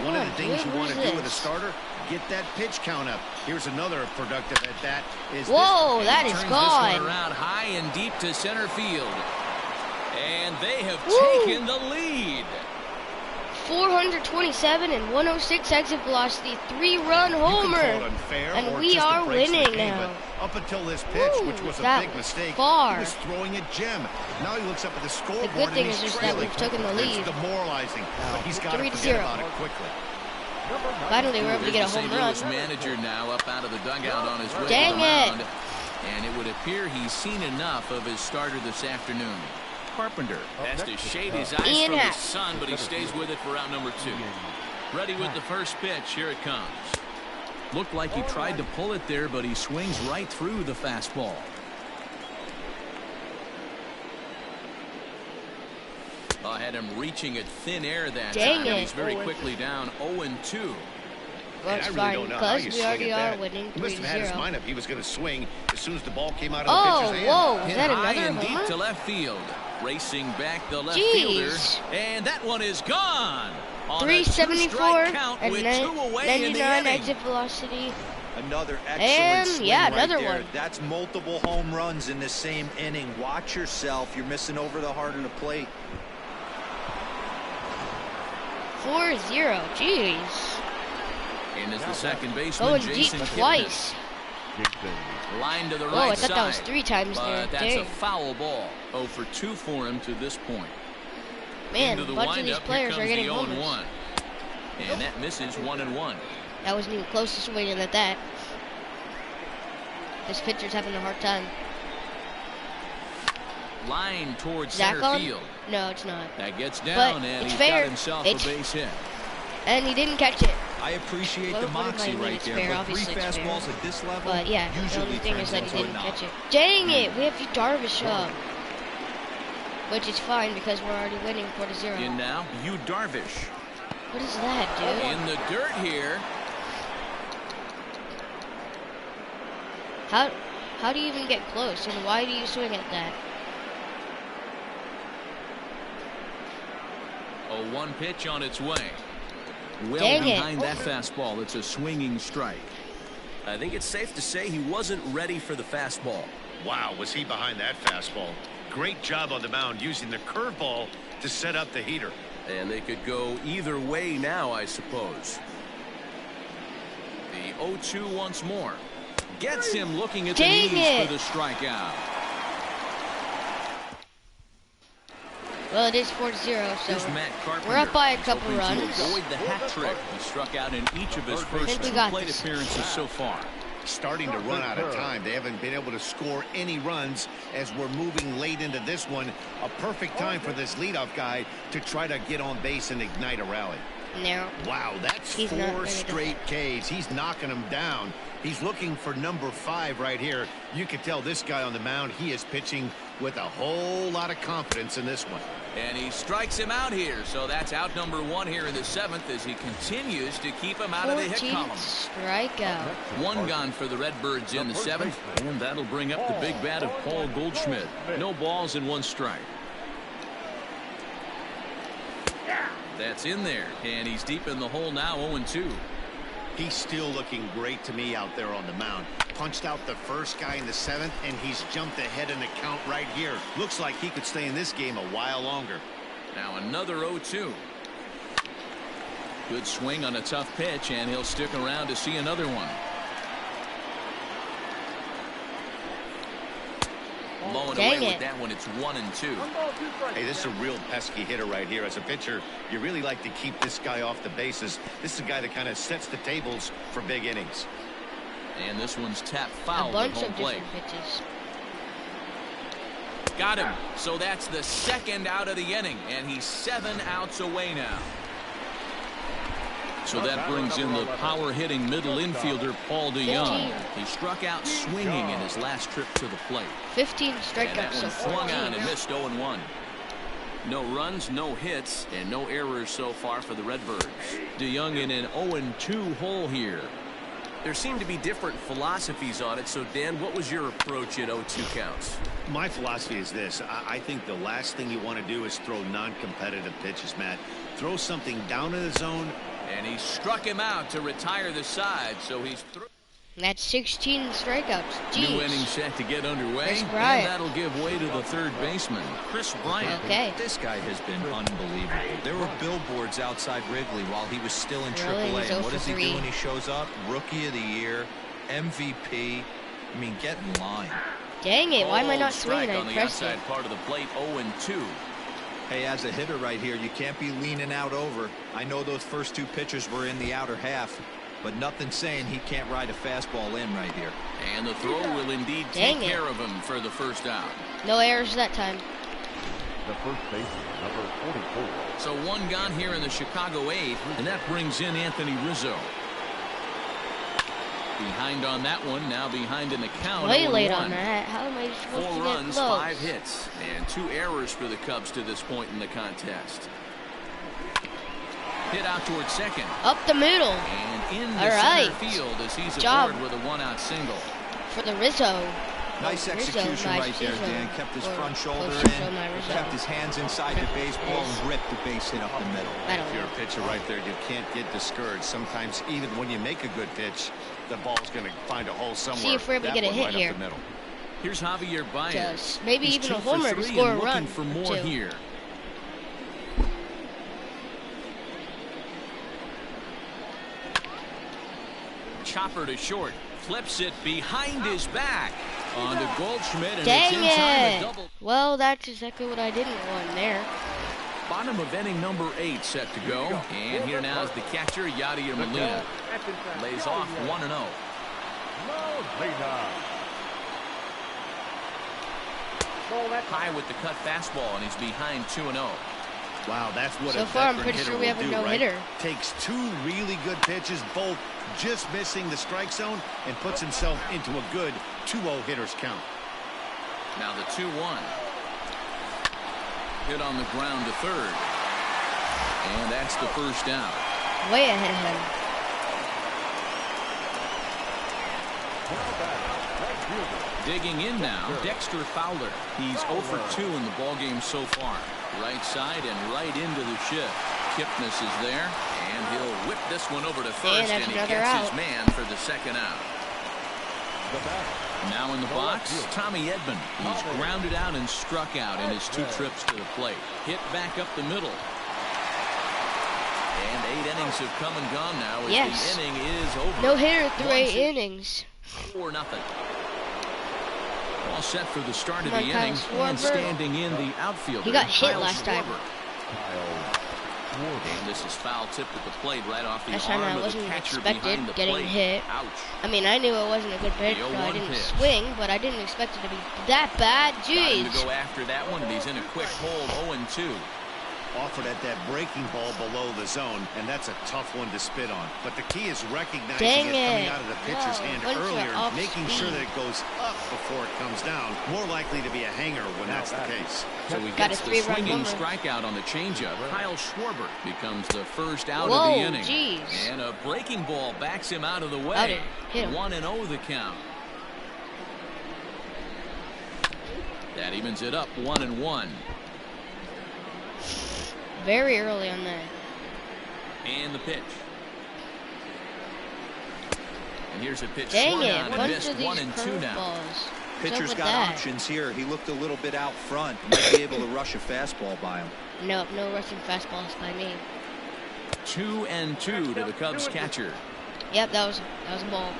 One of Come the on, things dude, you want to what is do with a this? starter, get that pitch count up. Here's another productive at bat. Whoa, that He is turns this gone. one around high and deep to center field. And they have Woo. taken the lead. 427 and 106 exit velocity, 3-run homer. And we are winning now. Up until this pitch, which was a big mistake, far. He was throwing a gem. Now he looks up at the scoreboard. The good thing is just that we've taken the lead. It's demoralizing, but he's got to forget about it quickly. Finally, we're able to get a home run. Manager now up out of the dugout on his way Dang to the mound. it. And it would appear he's seen enough of his starter this afternoon. Carpenter has to shade his eyes Ian from Happ. his son, but he stays with it for out number 2. Ready with the first pitch. Here it comes. Looked like he tried to pull it there, but he swings right through the fastball. I had him reaching at thin air that Dang time. it. He's very quickly down 0-2. Well, it's fine, because we already are winning 3-0. He must have had his mind up. He was going to swing as soon as the ball came out of the Oh, pitcher's hand. whoa, is Hit that high another and deep homer? to left field. Racing back the left Jeez. fielder. And that one is gone. On a 374 two-strike count and with 2 away in the 99 inning. exit velocity. Another excellent And, swing yeah, right another there. one. That's multiple home runs in the same inning. Watch yourself. You're missing over the heart of the plate. 4-0, jeez. And as the second baseman, Going deep Jason Kipnis. twice. Line to the Oh, right I thought side. that was 3 times there. But that's Dang. a foul ball. 0 for 2 for him to this point. Man, Into a the bunch of these windup, players here are comes getting the homers. 0-1. And that misses 1-1. That wasn't even close to swinging at that. This pitcher's having a hard time. Line towards Is that center gone? field. No, it's not. That gets down, and it's he's fair. got himself It's- a base hit. And he didn't catch it. I appreciate Well, the what do moxie I mean right it's there, fair? but 3 Obviously it's fair. fastballs at this level But yeah, the usually only thing is that he translates to a didn't knock. catch it. Dang it, we have to Darvish up. Which is fine because we're already winning 4-0. In now, Yu Darvish. What is that, dude? In the dirt here. How do you even get close? And why do you swing at that? A 1 pitch on its way. Well Dang it. behind that fastball. It's a swinging strike. I think it's safe to say he wasn't ready for the fastball. Wow, was he behind that fastball. Great job on the mound using the curveball to set up the heater. And they could go either way now, I suppose. The 0-2 once more. Gets him looking at Dang the knees it. for the strikeout. Well, it is 4-0, Here's so Matt Carpenter. we're up by a He's couple hoping runs. to avoid the hat trick. He struck out in each of his first think we 2 got plate this. appearances so far. Starting to run out of time. They haven't been able to score any runs as we're moving late into this one. A perfect time for this leadoff guy to try to get on base and ignite a rally. No. Wow, that's He's not 4 gonna do straight Ks. He's knocking them down. He's looking for number 5 right here. You can tell this guy on the mound, he is pitching with a whole lot of confidence in this one. And he strikes him out here. So that's out number 1 here in the 7th as he continues to keep him out of the hit 14th column. strikeout. 1 gone for the Redbirds in the 7th. And that'll bring up the big bat of Paul Goldschmidt. No balls and 1 strike. That's in there. And he's deep in the hole now, 0-2. He's still looking great to me out there on the mound. Punched out the first guy in the 7th, and he's jumped ahead in the count right here. Looks like he could stay in this game a while longer. Now another 0-2. Good swing on a tough pitch, and he'll stick around to see another one. Blowing Dang away it. with that one. It's 1-2. Hey, this is a real pesky hitter right here. As a pitcher, you really like to keep this guy off the bases. This is a guy that kind of sets the tables for big innings. And this one's tapped A foul at bunch home of plate. different pitches. Got him. So that's the 2nd out of the inning, and he's 7 outs away now. So that brings in the power-hitting middle infielder, Paul DeYoung. 15. He struck out swinging in his last trip to the plate. 15 And that strikeouts, so one swung on 14. and missed 0-1. No runs, no hits, and no errors so far for the Redbirds. DeYoung in an 0-2 hole here. There seem to be different philosophies on it. So, Dan, what was your approach at 0-2 counts? My philosophy is this. I think the last thing you want to do is throw non-competitive pitches, Matt. Throw something down in the zone. And he struck him out to retire the side, so he's through. That's 16 strikeouts. Jeez. New inning set to get underway, Chris and Bryant. that'll give way to the third baseman, Chris Bryant. Okay. This guy has been unbelievable. There were billboards outside Wrigley while he was still in Really? AAA. He's And 0 what does for he 3. do when he shows up? Rookie of the Year, MVP. I mean, get in line. Dang it, why am I Called not strike swinging? I on the pressed outside it. part of the plate, 0-2. Hey, as a hitter right here, you can't be leaning out over. I know those first two pitches were in the outer half, but nothing saying he can't ride a fastball in right here. And the throw will indeed Dang take it. care of him for the first out. No errors that time. The first baseman, number 44. So one gone here in the Chicago 8th, and that brings in Anthony Rizzo. Behind on that one, now behind in the count. Way 0-1. late on that. How am I supposed 4 to get runs, close? 5 hits, and 2 errors for the Cubs to this point in the contest. Hit out towards second. Up the middle And in the All right. center field as he's Good job. aboard with a 1-out single. for the Rizzo. Nice Rizzo, execution nice right there, Rizzo. Dan. Kept his Or front shoulder close to show in, my Rizzo. kept his hands inside the baseball, and ripped the base hit up the middle. I don't If you're know. a pitcher right there, you can't get discouraged. Sometimes even when you make a good pitch, the ball's going to find a hole somewhere. See if we're able to That get a one hit right here. Up the middle. Here's Javier Baez. Just maybe He's even 2 a for homer to 3 score a and run. looking for more too. here. Chopper to short. Flips it behind his back. On to Goldschmidt, and Dang it's in time it! to double. Well, that's exactly what I didn't want there. Bottom of inning number 8 set to go. And here now is the catcher, Yadier Molina. Lays off 1-0. High with the cut fastball, and he's behind 2-0. Wow, that's what So a far, I'm veteran pretty hitter sure we will have a do, no-hitter. right? Takes 2 really good pitches, both just missing the strike zone, and puts himself into a good 2-0 hitter's count. Now the 2-1. Hit on the ground to third. And that's the first out. Way ahead of him. Digging in now, Dexter Fowler. He's 0 for 2 in the ballgame so far. Right side and right into the shift. Kipnis is there, and he'll whip this one over to first, and that's he another gets out. his man for the second out. Now in the box, Tommy Edman. He's grounded out and struck out in his 2 trips to the plate. Hit back up the middle. And 8 innings have come and gone now as Yes. the inning is over. No hitter through 8 1-2. innings. 4-0. All set for the start of Come the on, Kyle inning, and Schwarber. standing in the outfield. He got hit Kyle last time. Schwarber. And this is foul tipped at the plate right off the Last time arm I of the wasn't catcher expected behind the getting plate. hit. Ouch. I mean, I knew it wasn't a good pitch, The so I 0-1 didn't pitch. swing, but I didn't expect it to be that bad. Got him to Jeez. go after that one, and he's in a quick hold, 0-2. Offered at that breaking ball below the zone, and that's a tough one to spit on. But the key is recognizing Dang it coming it. out of the pitcher's Whoa, hand bunch of earlier, off making sure speed. that it goes up before it comes down. More likely to be a hanger when that's the case. So he Got gets a the 3-run swinging homer. strikeout on the changeup. Kyle Schwarber becomes the first out Whoa, of the inning. jeez. And a breaking ball backs him out of the way. Outed. Hit him. 1-0 the count. That evens it up, 1-1. Very early on that. And the pitch. And here's a pitch Dang swung it. on and Bunch missed, of these 1-2 now. curveballs. What's Pitcher's up with got that? options here. He looked a little bit out front. Might be able to rush a fastball by him. Nope, no rushing fastballs by me. 2-2 to the Cubs catcher. Yep, that was a ball.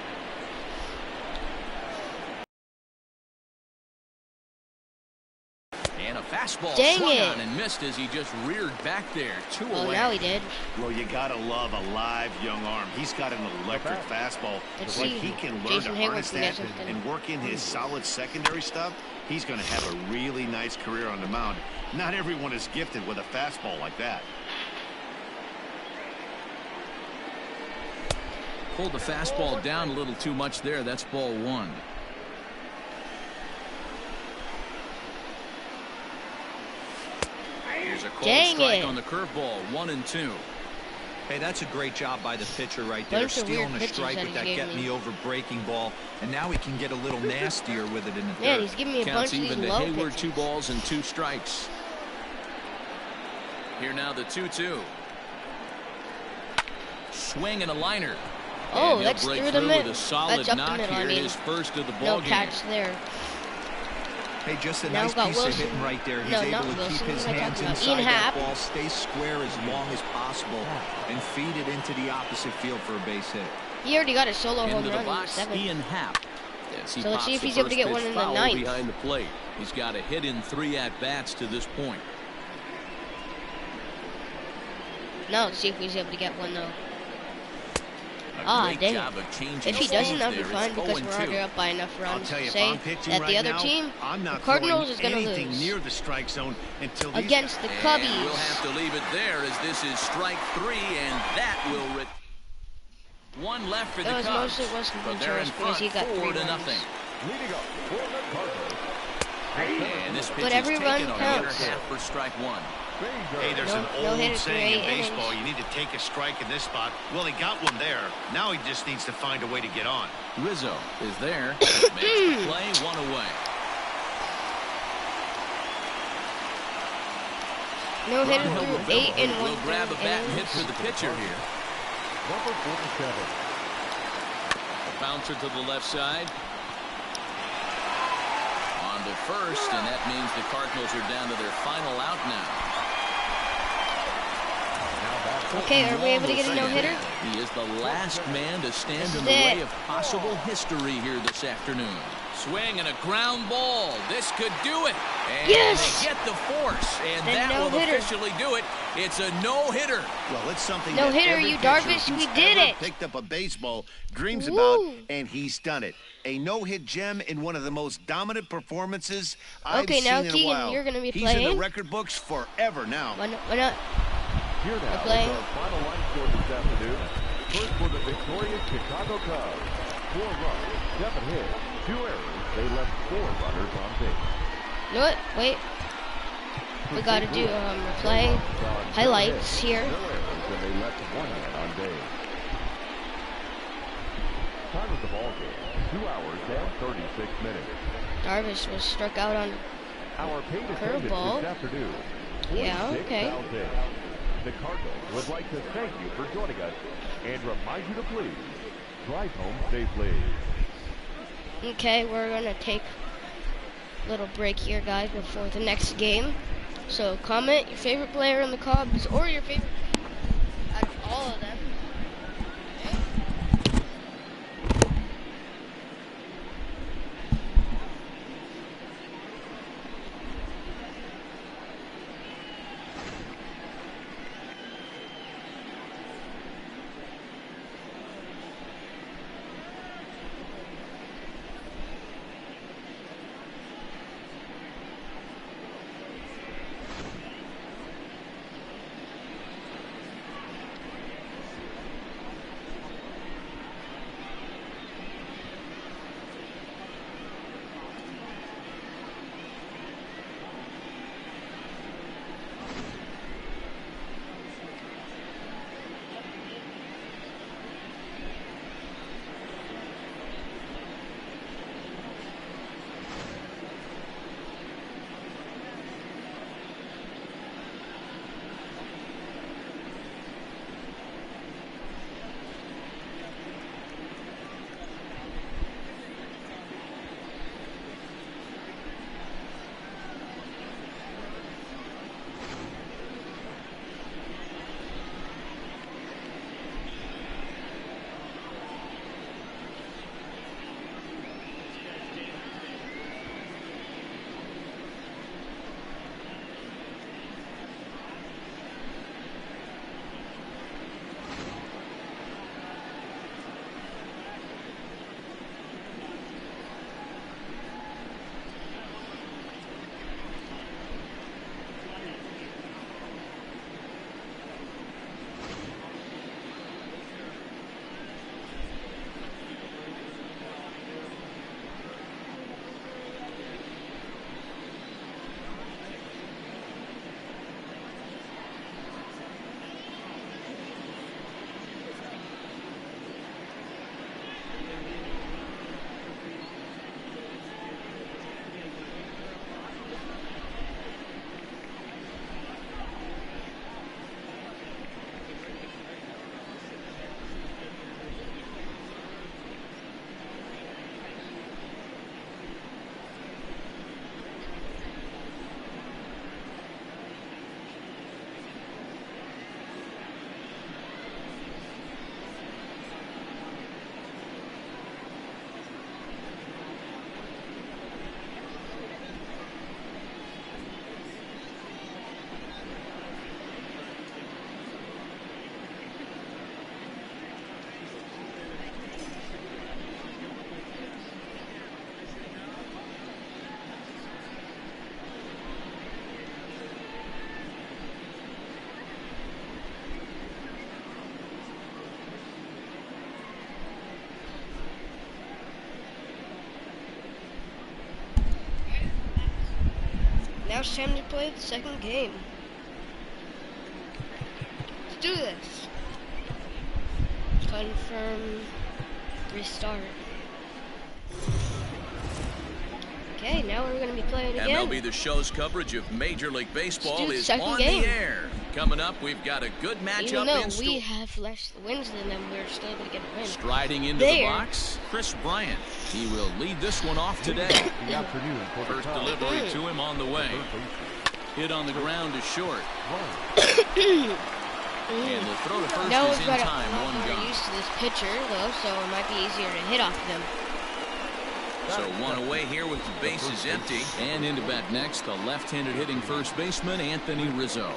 And a fastball Dang swung it. on and missed as he just reared back there. 2 Oh, away. now he did. Well, you gotta love a live young arm. He's got an electric fastball. Let's If see he can learn Jason to Hayward harness can get that something. and work in his solid secondary stuff, he's gonna have a really nice career on the mound. Not everyone is gifted with a fastball like that. Pulled the fastball down a little too much there. That's ball 1. Here's a cold Dang strike it. on the curveball. 1-2. Hey, that's a great job by the pitcher right there, Bunch of stealing weird a pitches strike that with he that gave get me. me over breaking ball, and now he can get a little nastier with it in the Man, dirt. he's giving me a Counts bunch of these even to low Hayward. pitches. 2 balls and 2 strikes. Here now the 2-2. Swing and a liner. Oh, And he'll that's break through the through mid. with a solid That's up the knock middle. I here, mean, his first of the no ball game. catch there. Hey, just a Now nice got piece Wilson. of hitting right there. He's No, able not to keep Wilson. his What am I hands talking about? inside Ian that Happ. ball, stay square as long as possible, and feed it into the opposite field for a base hit. He already got a solo home Into the run in the box, 7th. Ian Happ. As he So let's pops see if the he's able to first get pitch one in the foul 9th. behind the plate. He's got a hit in 3 at-bats to this point. Now let's see if he's able to get one though. A Great great dang. job of changing If he doesn't, speeds that'll be there. fine It's because we're 0-2. already up by enough I'll runs tell you, to if say I'm pitching that right the other now, team, I'm the not Cardinals, throwing is going to anything lose near the strike zone until these against the And Cubbies. we'll have to leave it there as this is strike 3, and that will one left for the That was Cubs. mostly Wilson But they're in Contreras front because he got 3 4-0. runs. Leading up for the Cardinals. And this pitch But is every taken run on the other counts. half for strike 1. Hey, there's No- an no old hitter, saying in 3 innings. baseball, you need to take a strike in this spot. Well, he got one there. Now he just needs to find a way to get on. Rizzo is there. Makes the play, 1 away. No hitter Ron through Rivera 8 and 1 will grab a bat and hit innings. for the pitcher here. Number 47. A bouncer to the left side. On to first, and that means the Cardinals are down to their final out now. Okay, are we able to get a no-hitter? He is the last man to stand This in is the way it. of possible history here this afternoon. Swing and a ground ball. This could do it. And Yes! they get the force, and The that will no-hitter. officially do it. It's a no-hitter. Well, it's something No that hitter, every you pitcher Darvish, who's we did ever it. picked up a baseball dreams Woo. about, and he's done it. A no-hit gem in one of the most dominant performances I've Okay, seen now, in a Keegan, while. you're gonna be He's in playing. the record books forever now. Why not? Here now is playing. our final line score this afternoon. First for the victorious Chicago Cubs. 4 runs, 7 hits, 2 errors. They left 4 runners on base. You know what? Wait. We gotta do replay highlights here. No errors, and they left 1 man on base. Time of the ball game, 2 hours and 36 minutes. Darvish was struck out on. Our paid attendance Curveball. this afternoon, Yeah, okay. 46,000. The Cardinals would like to thank you for joining us and remind you to please drive home safely. Okay, we're gonna take a little break here, guys, before the next game. So comment your favorite player in the Cubs or your favorite out of all of them. Now it's time to play the second game. Let's do this. Confirm. Restart. Okay, now we're going to be playing again. MLB The Show's coverage of Major League Baseball is second on game. the air. Coming up, we've got a good matchup Even though in store. we have less wins than them, we're still going to get a win. Striding into the box, Chris Bryant. He will lead this one off today. The afternoon for the First Cubs. delivery to him on the way. Hit on the ground is short. And the throw to first Now is we've in got time. a lot One more gone. used to this pitcher, though, so it might be easier to hit off of him. So one away here with the bases empty. And into bat next, the left-handed hitting first baseman, Anthony Rizzo.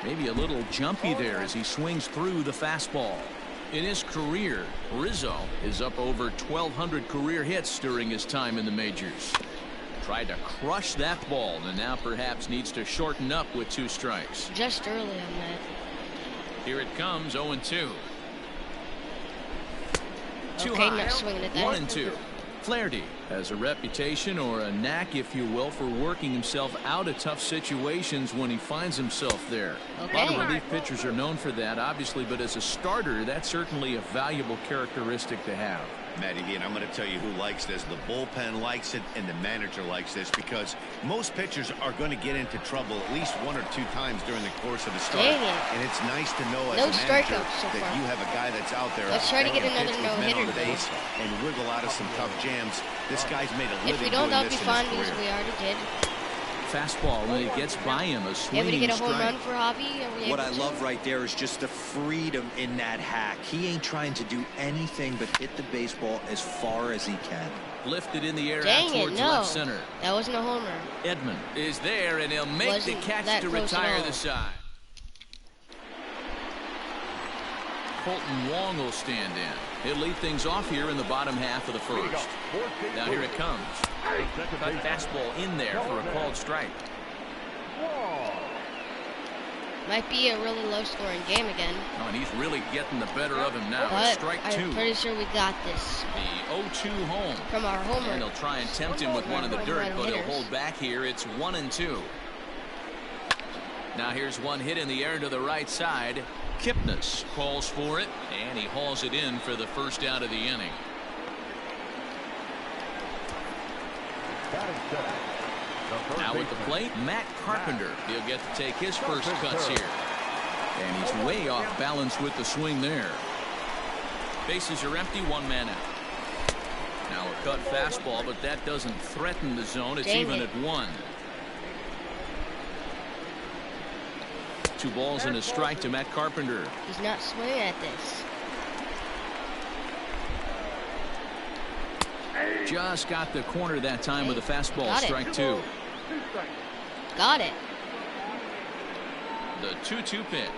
Maybe a little jumpy there as he swings through the fastball. In his career, Rizzo is up over 1,200 career hits during his time in the majors. Tried to crush that ball and now perhaps needs to shorten up with 2 strikes. Just early on that. Here it comes, 0-2. Too Okay, high. not swinging at that. 1-2. Flaherty has a reputation, or a knack if you will, for working himself out of tough situations when he finds himself there. Okay. A lot of relief pitchers are known for that, obviously, but as a starter, that's certainly a valuable characteristic to have. Matty V, and I'm going to tell you who likes this. The bullpen likes it, and the manager likes this, because most pitchers are going to get into trouble at least 1 or 2 times during the course of a start. Dang it. And it's nice to know as No a manager strikeouts so that far. you have a guy that's out there. Let's try to that get can another pitch with men no-hitter on today. base and wiggle out of some tough jams. This guy's made a living If we don't, doing that'll be this in fine his because career. we already did. Fastball, when it gets by him, a Able to swinging get a home strike. run for Hobby? Are we What I able to? love right there is just the freedom in that hack. He ain't trying to do anything but hit the baseball as far as he can. Lifted in the air out Dang it, towards no. left center. That wasn't a homer. Edmund is there, and he'll make the Wasn't catch that to close at retire all. the side. Colton Wong will stand in. He'll lead things off here in the bottom half of the first. Now here it comes. Cut fastball in there for a called strike. Might be a really low-scoring game again. Oh, and he's really getting the better of him now. But Strike 2. I'm pretty sure we got this The 0-2 home. from our And homer. they'll try and tempt him with one in the dirt, but he'll hold back here. It's 1-2. Now here's one hit in the air to the right side. Kipnis calls for it, and he hauls it in for the first out of the inning. Now at the plate, Matt Carpenter. He'll get to take his first cuts here. And he's way off balance with the swing there. Bases are empty, 1 man out. Now a cut fastball, but that doesn't threaten the zone. It's Dang even it. at 1. 2 balls and a strike to Matt Carpenter. He's not swinging at this. Just got the corner that time with a fastball. Got it. Strike 2. Got it. The 2-2 pitch.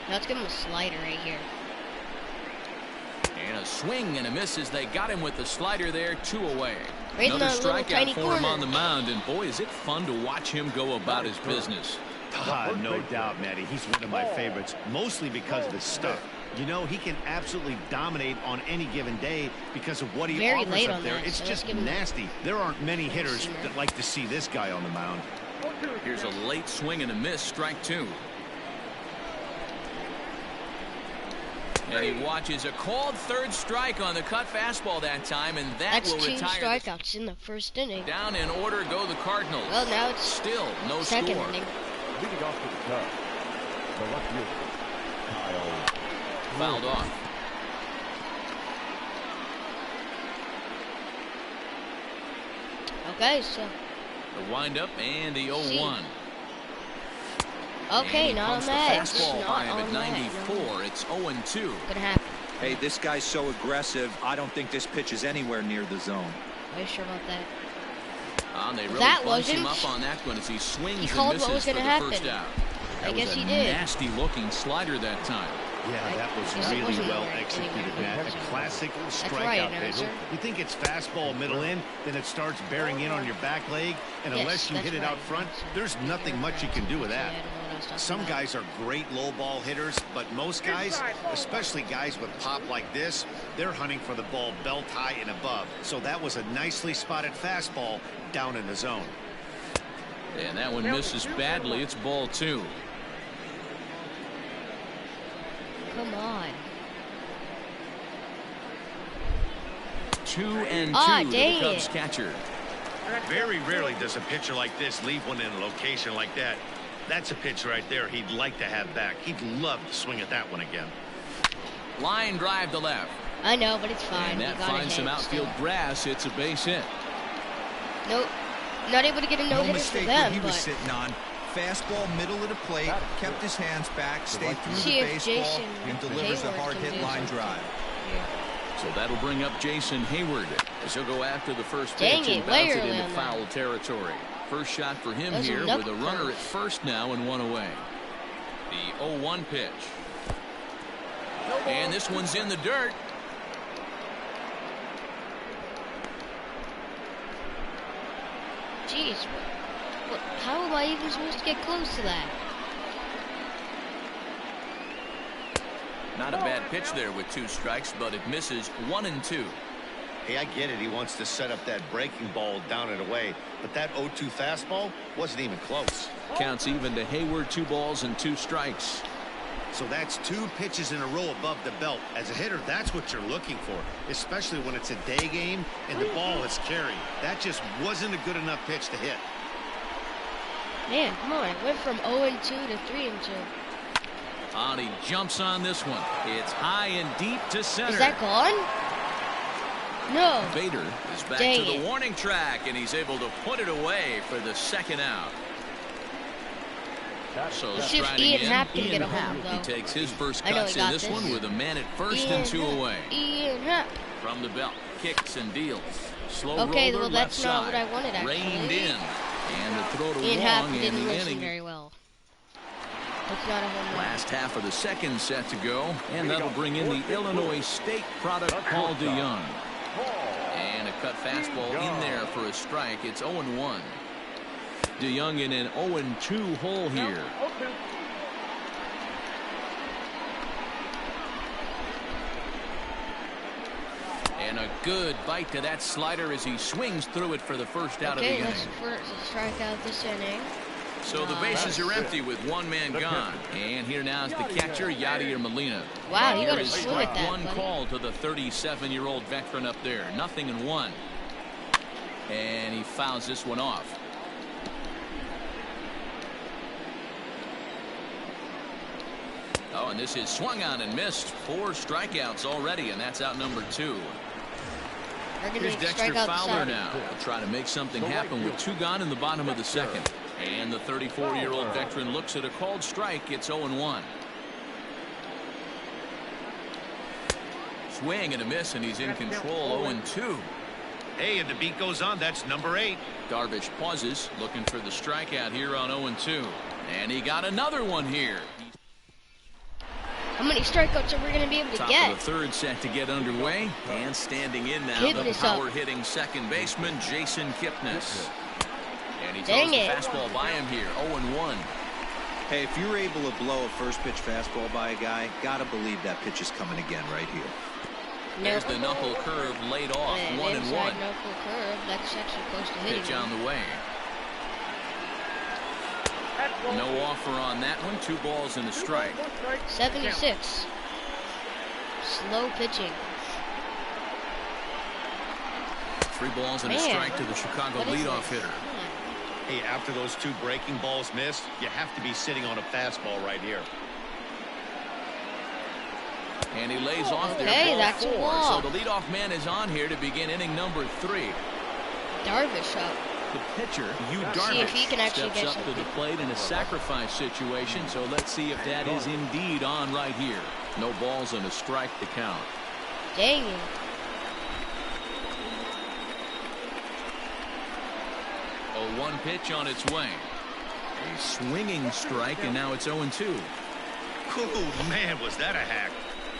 Now let's give him a slider right here. And a swing and a miss as they got him with the slider there. 2 away. Right in Another the little strikeout tiny for him corner. on the mound, and boy, is it fun to watch him go about his business. No doubt, Matty. He's one of my favorites, mostly because of his stuff. You know, he can absolutely dominate on any given day because of what he Very offers late up on there. that, It's so let's just give him nasty. There aren't many hitters seamer. that like to see this guy on the mound. Here's a late swing and a miss. Strike 2. And he watches a called third strike on the cut fastball that time, and that That's will 2 retire. strikeouts in the first inning. Down in order go the Cardinals. Well, now it's Still no second score. inning. Leading off to the Cubs, the left fielder, Kyle. Fouled off. Okay, so The windup and the 0-1. okay, And he not on pumps the that. fastball Not by him on at that, 94. no. It's 0-2. Gonna happen. Hey, this guy's so aggressive. I don't think this pitch is anywhere near the zone. Are you sure about that? And they really That bunch him wasn't- up on that one as he swings He and called misses what was for gonna the happen. first out. I That guess was he a did. nasty looking slider that time. Yeah, that was Because it really wasn't well right executed, anyway. Matt. A classic right, strikeout pitch. announcer. You think it's fastball middle in, then it starts bearing in on your back leg, and Yes, unless you that's hit it right. out front, there's nothing much you can do with that. I don't know what I was talking Some about. guys are great low ball hitters, but most guys, especially guys with pop like this, they're hunting for the ball belt high and above. So that was a nicely spotted fastball down in the zone. And that one misses badly. It's ball 2. Come on. 2-2 to the dang Cubs it. catcher. Very rarely does a pitcher like this leave one in a location like that. That's a pitch right there he'd like to have back. He'd love to swing at that one again. Line drive to left. I know, but it's fine. And that We got finds a some hit outfield still. grass. It's a base hit. Nope. Not able to get a No no-hitter for mistake what them, he was but sitting on. Fastball, middle of the plate, kept his hands back, stayed through See the if baseball, Jason and delivers a Hayward hard can hit do line something. drive. So that'll bring up Jason Hayward as he'll go after the first pitch Dang and it, bounce way it early into on that. foul territory. First shot for him Those are here with knuckle a runner at curves. first now and 1 away. The 0-1 pitch. And this one's in the dirt. Jeez, how am I even supposed to get close to that? Not a bad pitch there with 2 strikes, but it misses 1 and 2. Hey, I get it. He wants to set up that breaking ball down and away, but that 0-2 fastball wasn't even close. Counts even to Hayward. 2 balls and 2 strikes. So that's 2 pitches in a row above the belt. As a hitter, that's what you're looking for, especially when it's a day game and the ball is carrying. That just wasn't a good enough pitch to hit. Man, come on. It went from 0-2 to 3-2. And he jumps on this one. It's high and deep to center. Is that gone? No. Bader is back Dang to the it. warning track, and he's able to put it away for the second out. So Let's see if striding Ian in, Happ can Ian get a Happ. home, He though. takes his first I know cuts he in got this this. one with a man at first Ian and 2 Happ. away. Ian Happ. From the belt, kicks and deals. Slow Okay, roller well, left that's not side. what I wanted, actually. Reined in. And the throw to Ian Happ Wong in didn't the listen inning. very well. It's not a home run. Last half of the second set to go, and that'll bring in the Illinois State product, Paul DeYoung. And a cut fastball in there for a strike. It's 0-1. DeYoung in an 0-2 hole here. And a good bite to that slider as he swings through it for the first out of the Okay, inning. that's the first strikeout this inning. So the bases are empty with 1 man gone. And here now is the catcher, Yadier Molina. Wow, you Here got to is swing at strike that, 1 buddy. call to the 37-year-old veteran up there. 0-1. And he fouls this one off. Oh, and this is swung on and missed. 4 strikeouts already, and that's out number 2. We're going Here's to Dexter strike out Fowler Saudi. now. He'll try to make something happen with 2 gone in the bottom of the second. And the 34-year-old veteran looks at a called strike. It's 0-1. Swing and a miss, and he's in control. 0-2. Hey, and the beat goes on. That's number 8. Darvish pauses, looking for the strikeout here on 0-2. And he got another one here. How many strikeouts are we going to be able to Top get? of the 3rd set to get underway. And standing in now, the Kipnis up. power-hitting second baseman, Jason Kipnis. And he Dang throws the it. fastball by him here, 0-1. Hey, if you're able to blow a first pitch fastball by a guy, gotta believe that pitch is coming again right here. There's the knuckle curve laid off, And 1-1. inside knuckle curve. That's actually close to hitting Pitch on him. the way. No offer on that one. 2 balls and a strike. 76. Slow pitching. 3 balls and a Man, strike to the Chicago What is leadoff this? hitter. Come on. Hey, after those 2 breaking balls missed, you have to be sitting on a fastball right here. And he lays off there. Okay, ball that's a 4. walk. So the leadoff man is on here to begin inning number 3. Darvish up. The pitcher, Yu See if he Darvish, can actually steps get up to something. the plate in a sacrifice situation. So let's see if that is indeed on right here. No balls and a strike to count. Dang it. A 1 pitch on its way. A swinging strike, and now it's 0-2. Oh, man, was that a hack.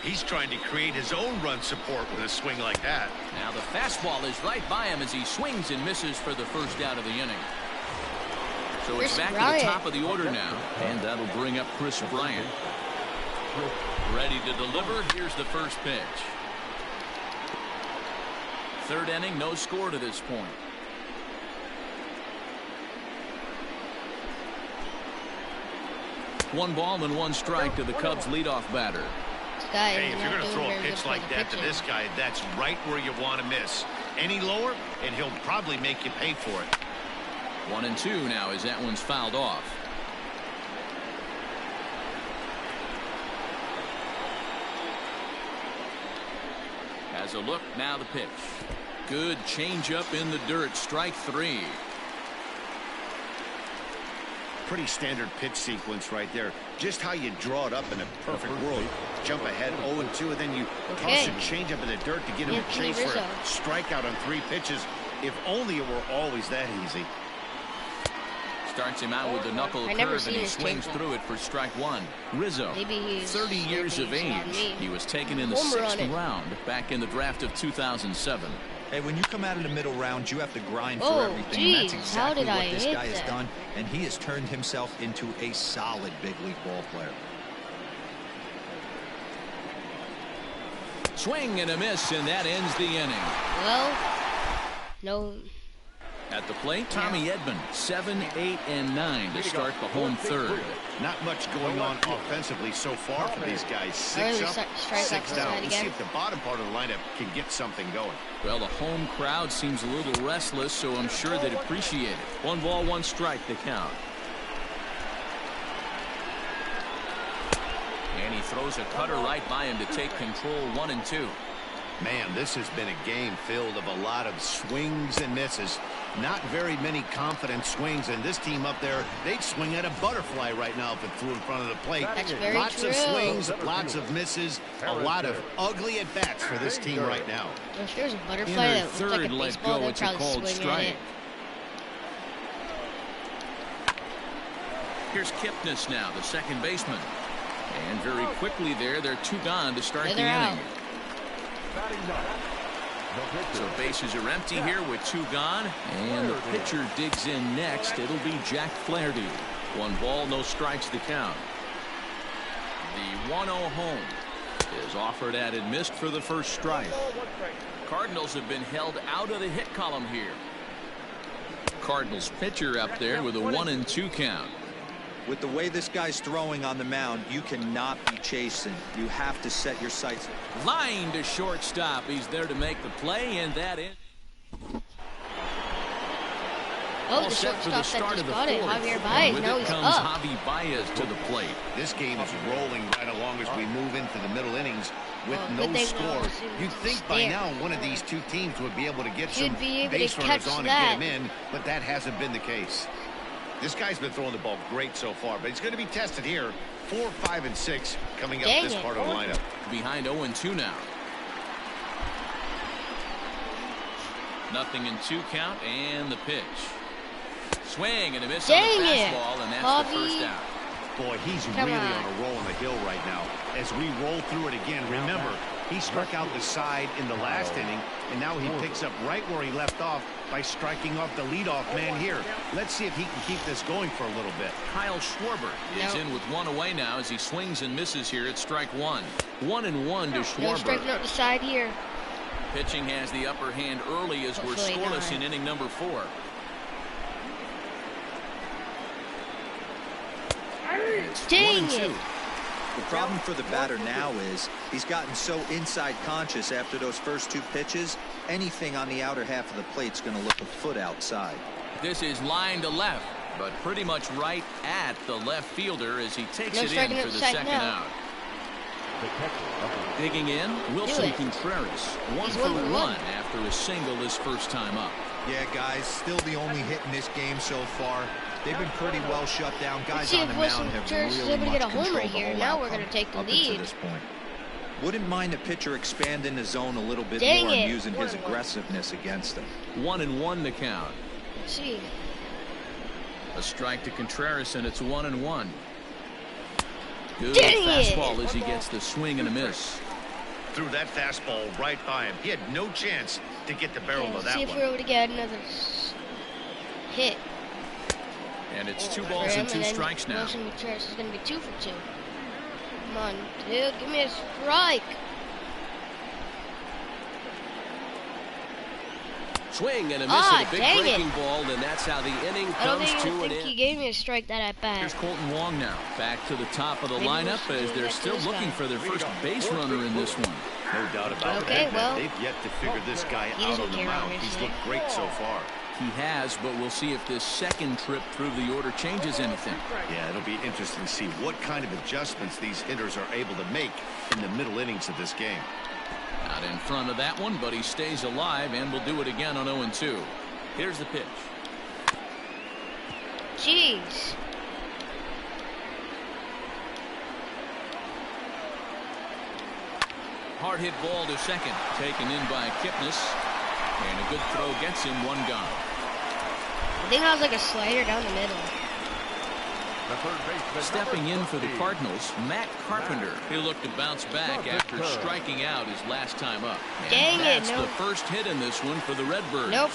He's trying to create his own run support with a swing like that. Now the fastball is right by him as he swings and misses for the first out of the inning. So Chris it's back Bryant. to the top of the order now. And that'll bring up Chris Bryant. Ready to deliver. Here's the first pitch. Third inning, no score to this point. One ball and one strike to the Cubs leadoff batter. Hey, if you're going to throw a pitch like that to this guy, that's right where you want to miss. Any lower, and he'll probably make you pay for it. 1-2 now as that one's fouled off. Has a look, now the pitch. Good changeup in the dirt, strike 3. Pretty standard pitch sequence right there. Just how you draw it up in a perfect world. Jump ahead 0-2, and then you toss a changeup in the dirt to get him a chase for a strikeout on 3 pitches. If only it were always that easy. Starts him out with the knuckle curve, and he swings through it for strike 1. Rizzo, 30 years of age. He was taken in the 6th round back in the draft of 2007. Hey, when you come out of the middle round, you have to grind for everything. And that's exactly what this guy has done, and he has turned himself into a solid big league ball player. Swing and a miss, and that ends the inning. Well, no. At the plate, Tommy Edman, 7, 8, and 9 to start the home third. Not much going on offensively so far for these guys. 6 up, 6 down. Let's see if the bottom part of the lineup can get something going. Well, the home crowd seems a little restless, so I'm sure they'd appreciate it. 1 ball, 1 strike, the count. And he throws a cutter right by him to take control. 1-2. Man, this has been a game filled of a lot of swings and misses. Not very many confident swings, and this team up there, they'd swing at a butterfly right now if it flew in front of the plate. That's very lots true. of swings, lots of misses, a lot of ugly at-bats for this team right now. If there's a butterfly that looks like a baseball, they'd probably swing at it. Here's Kipnis now, the second baseman. And very quickly there, they're 2 gone to start the inning. So bases are empty here with 2 gone, and the pitcher digs in next. It'll be Jack Flaherty. 1 ball, no strikes the count. The 1-0 home is offered at and missed for the first strike. Cardinals have been held out of the hit column here. Cardinals pitcher up there with a 1-2 count. With the way this guy's throwing on the mound, you cannot be chasing. You have to set your sights. Line to shortstop. He's there to make the play, and that is. Oh, the shortstop that just got it, Javier Baez. Now he's comes up. Javi Baez to the plate. This game is rolling right along as we move into the middle innings with no score. You'd think by now one of these 2 teams would be able to get some base runners on and get him in, but that hasn't been the case. This guy's been throwing the ball great so far, but he's going to be tested here. 4, 5, and 6 coming up this part of the lineup. Behind 0-2 now. 0-2 count, and the pitch. Swing and a miss on the fastball, and that's the first out. Boy, he's really on a roll on the hill right now. As we roll through it again, remember, he struck out the side in the last inning, and now he picks up right where he left off by striking off the leadoff man here. Let's see if he can keep this going for a little bit. Kyle Schwarber is in with 1 away now as he swings and misses here at strike 1. 1-1 to Schwarber. No striking out the side here. Pitching has the upper hand early as we're scoreless in inning number 4. Dang it. The problem for the batter now is he's gotten so inside conscious after those first 2 pitches. Anything on the outer half of the plate's going to look a foot outside. This is line to left, but pretty much right at the left fielder as he takes it in for the second out. Digging in, Wilson Contreras. 1 for 1 after a single his first time up. Yeah, guys, still the only hit in this game so far. They've been pretty well shut down. Guys on the mound have really much controlled the whole now we're going to take the lead. This point. Wouldn't mind the pitcher expanding the zone a little bit more and using his aggressiveness against them. 1-1 the count. Let's see. A strike to Contreras, and it's 1-1. Good Dang fastball it. as he gets the swing and a miss. Threw that fastball right by him. He had no chance to get the barrel of that See if one. we're able to get another hit. And it's 2 for balls him, and 2 then strikes now. Wilson Contreras is going to be 2 for 2. Come on, dude, give me a strike. Swing and a miss and a big dang breaking it. ball, and that's how the inning I don't comes even to an think he end. gave me a strike that at bat. Here's Colton Wong now, back to the top of the Maybe we lineup should as do they're that still this looking guy. for their first base runner in this one. No doubt about Okay, that. well, They've yet to figure this guy he out doesn't on the care, mound. He's obviously. looked great so far. He has, but we'll see if this second trip through the order changes anything. Yeah, it'll be interesting to see what kind of adjustments these hitters are able to make in the middle innings of this game. Out in front of that one, but he stays alive and will do it again on 0-2. Here's the pitch. Jeez. Hard hit ball to second, taken in by Kipnis, and a good throw gets him, 1 gone. I think that was like a slider down the middle. The third baseman, Stepping in for the 20. Cardinals, Matt Carpenter. He looked to bounce back after striking out his last time up. And Dang it, that's no. the first hit in this one for the Redbirds. Nope.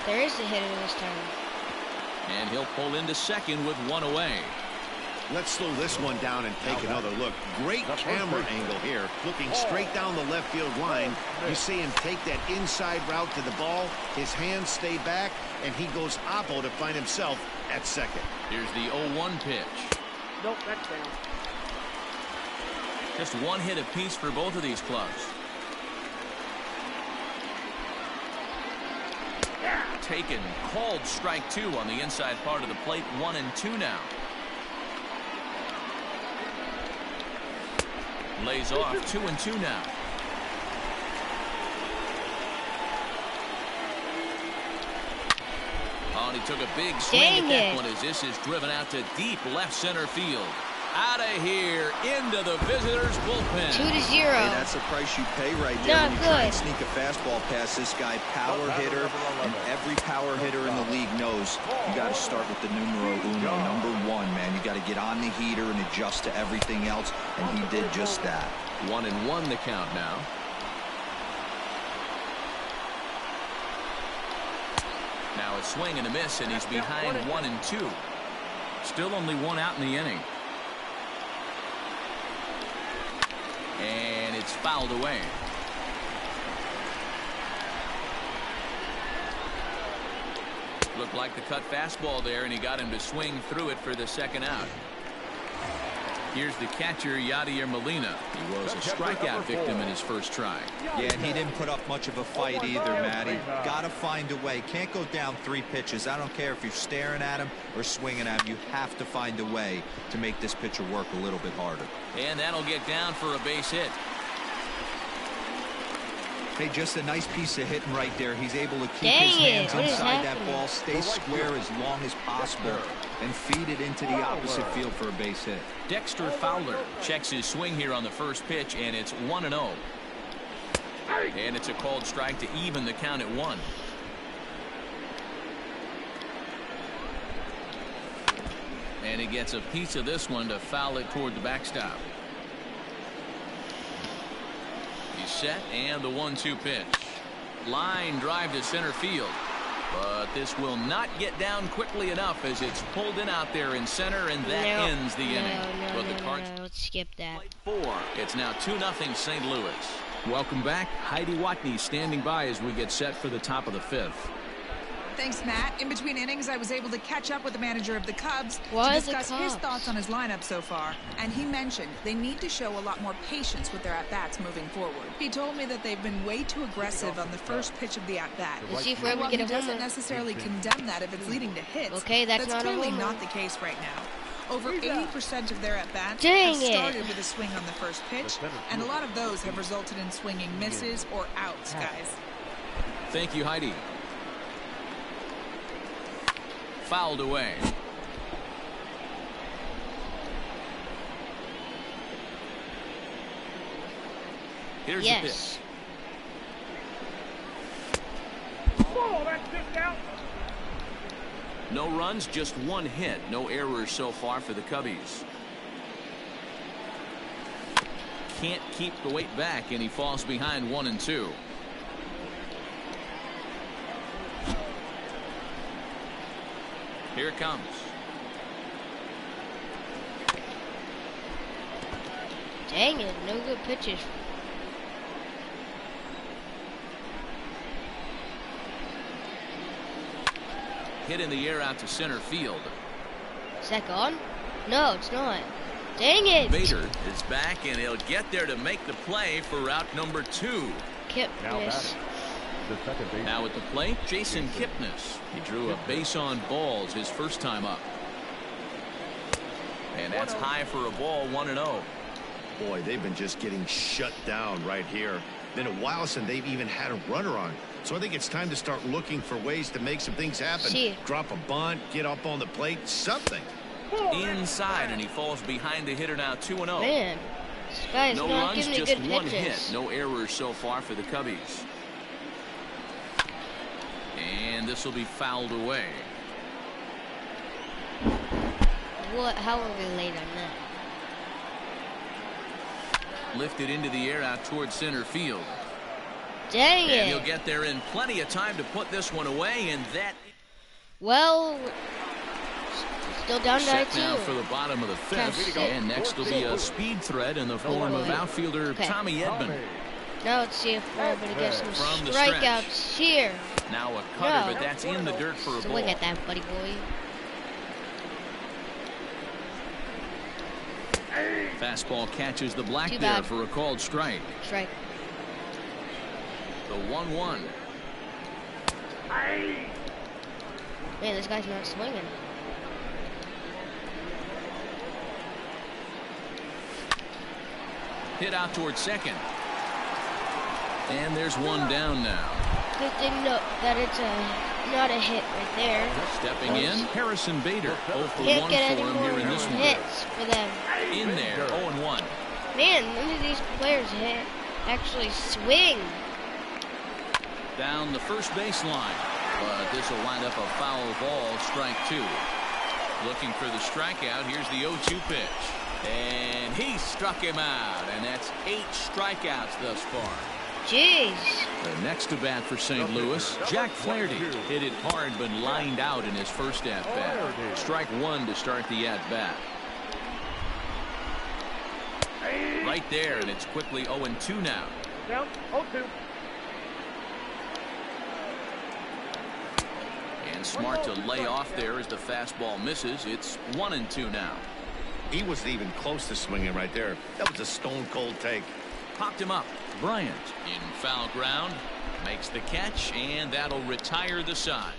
There is a hitter this time. And he'll pull into second with 1 away. Let's slow this one down and take another look. Great camera angle here. Looking straight down the left field line. You see him take that inside route to the ball. His hands stay back, and he goes oppo to find himself at second. Here's the 0-1 pitch. Nope, that's down. Just 1 hit apiece for both of these clubs. Taken, called strike 2 on the inside part of the plate. 1-2 now. Lays off 2-2 now. Oh, and he took a big swing Dang at that it. one as this is driven out to deep left center field. Out of here, into the visitors' bullpen. 2-0. Hey, that's the price you pay right there Not when you try and good. sneak a fastball past this guy. Power hitter, and every power hitter in the league knows you got to start with the numero uno, number 1, man. You got to get on the heater and adjust to everything else, and he did just that. 1-1 the count now. Now a swing and a miss, and he's behind 1-2. Still only 1 out in the inning. And it's fouled away. Looked like the cut fastball there, and he got him to swing through it for the second out. Here's the catcher, Yadier Molina. He was a strikeout victim in his first try. Yeah, and he didn't put up much of a fight either, Matty. Got to find a way. Can't go down 3 pitches. I don't care if you're staring at him or swinging at him. You have to find a way to make this pitcher work a little bit harder. And that'll get down for a base hit. Hey, just a nice piece of hitting right there. He's able to keep Dang his hands it, what is inside that happening? ball, stay square as long as possible, and feed it into the opposite field for a base hit. Dexter Fowler checks his swing here on the first pitch, and it's 1-0. And it's a called strike to even the count at 1. And he gets a piece of this one to foul it toward the backstop. He's set, and the 1-2 pitch. Line drive to center field. But this will not get down quickly enough as it's pulled in out there in center, and that ends the inning. But the Cards Let's skip that. 4. It's now 2-0 St. Louis. Welcome back. Heidi Watney standing by as we get set for the top of the 5th. Thanks, Matt. In between innings, I was able to catch up with the manager of the Cubs Why to the discuss his Cubs? thoughts on his lineup so far. And he mentioned they need to show a lot more patience with their at-bats moving forward. He told me that they've been way too aggressive on the first pitch of the at-bat. Let's see if we And ever while get he a doesn't homer. necessarily condemn that if it's leading to hits, Okay, that's not a clearly homer. not the case right now. Over 80% of their at-bats Dang have it. started with a swing on the first pitch, and a lot of those have resulted in swinging misses or outs, guys. Thank you, Heidi. Fouled away. Here's the pitch. Yes. Oh, that's just out. No runs, just 1 hit. No errors so far for the Cubbies. Can't keep the weight back, and he falls behind 1-2. Here it comes. Dang it, no good pitches. Hit in the air out to center field. Is that gone? No, it's not. Dang it! Bader is back, and he'll get there to make the play for route number 2. Kipnis. The second base. Now at the plate, Jason Kipnis. He drew a base on balls his first time up. And that's high for a ball, 1-0. Boy, they've been just getting shut down right here. Been a while since they've even had a runner on. So I think it's time to start looking for ways to make some things happen. See. Drop a bunt, get up on the plate, something. Inside, and he falls behind the hitter now, 2-0. Man, this guy's No not runs, giving me just good one pitches. hit. No errors so far for the Cubbies. And this will be fouled away. What? How are we late on that? Lifted into the air out towards center field. Dang And he'll it! get there in plenty of time to put this one away, and that Well, still down by set now 2. for the bottom of the Count 5th. six. And next will be a speed threat in the form of boy. outfielder Okay. Tommy Edman. Now let's see if we're able to get some From the strikeouts here. Now a cutter, No. but that's in the dirt for a Swing ball. at that, buddy boy. Fastball catches the black Too there bad. for a called strike. Strike. The 1-1. Man, this guy's not swinging. Hit out towards second. And there's one down now. Good thing that it's not a hit right there. Stepping in, Harrison Bader. 0 for 1 Can't get for any him more here in this one. hits for them. In there, 0-1. Man, none of these players actually swing. Down the first baseline. But this will wind up a foul ball, strike 2. Looking for the strikeout. Here's the 0-2 pitch. And he struck him out. And that's 8 strikeouts thus far. Jeez. The next to bat for St. Louis, Jack Flaherty. Hit it hard but lined out in his first at bat. Strike 1 to start the at bat. Right there, and it's quickly 0-2 now. Down, 0-2. And smart to lay off there as the fastball misses. It's 1-2 now. He wasn't even close to swinging right there. That was a stone cold take. Popped him up. Bryant in foul ground makes the catch, and that'll retire the side.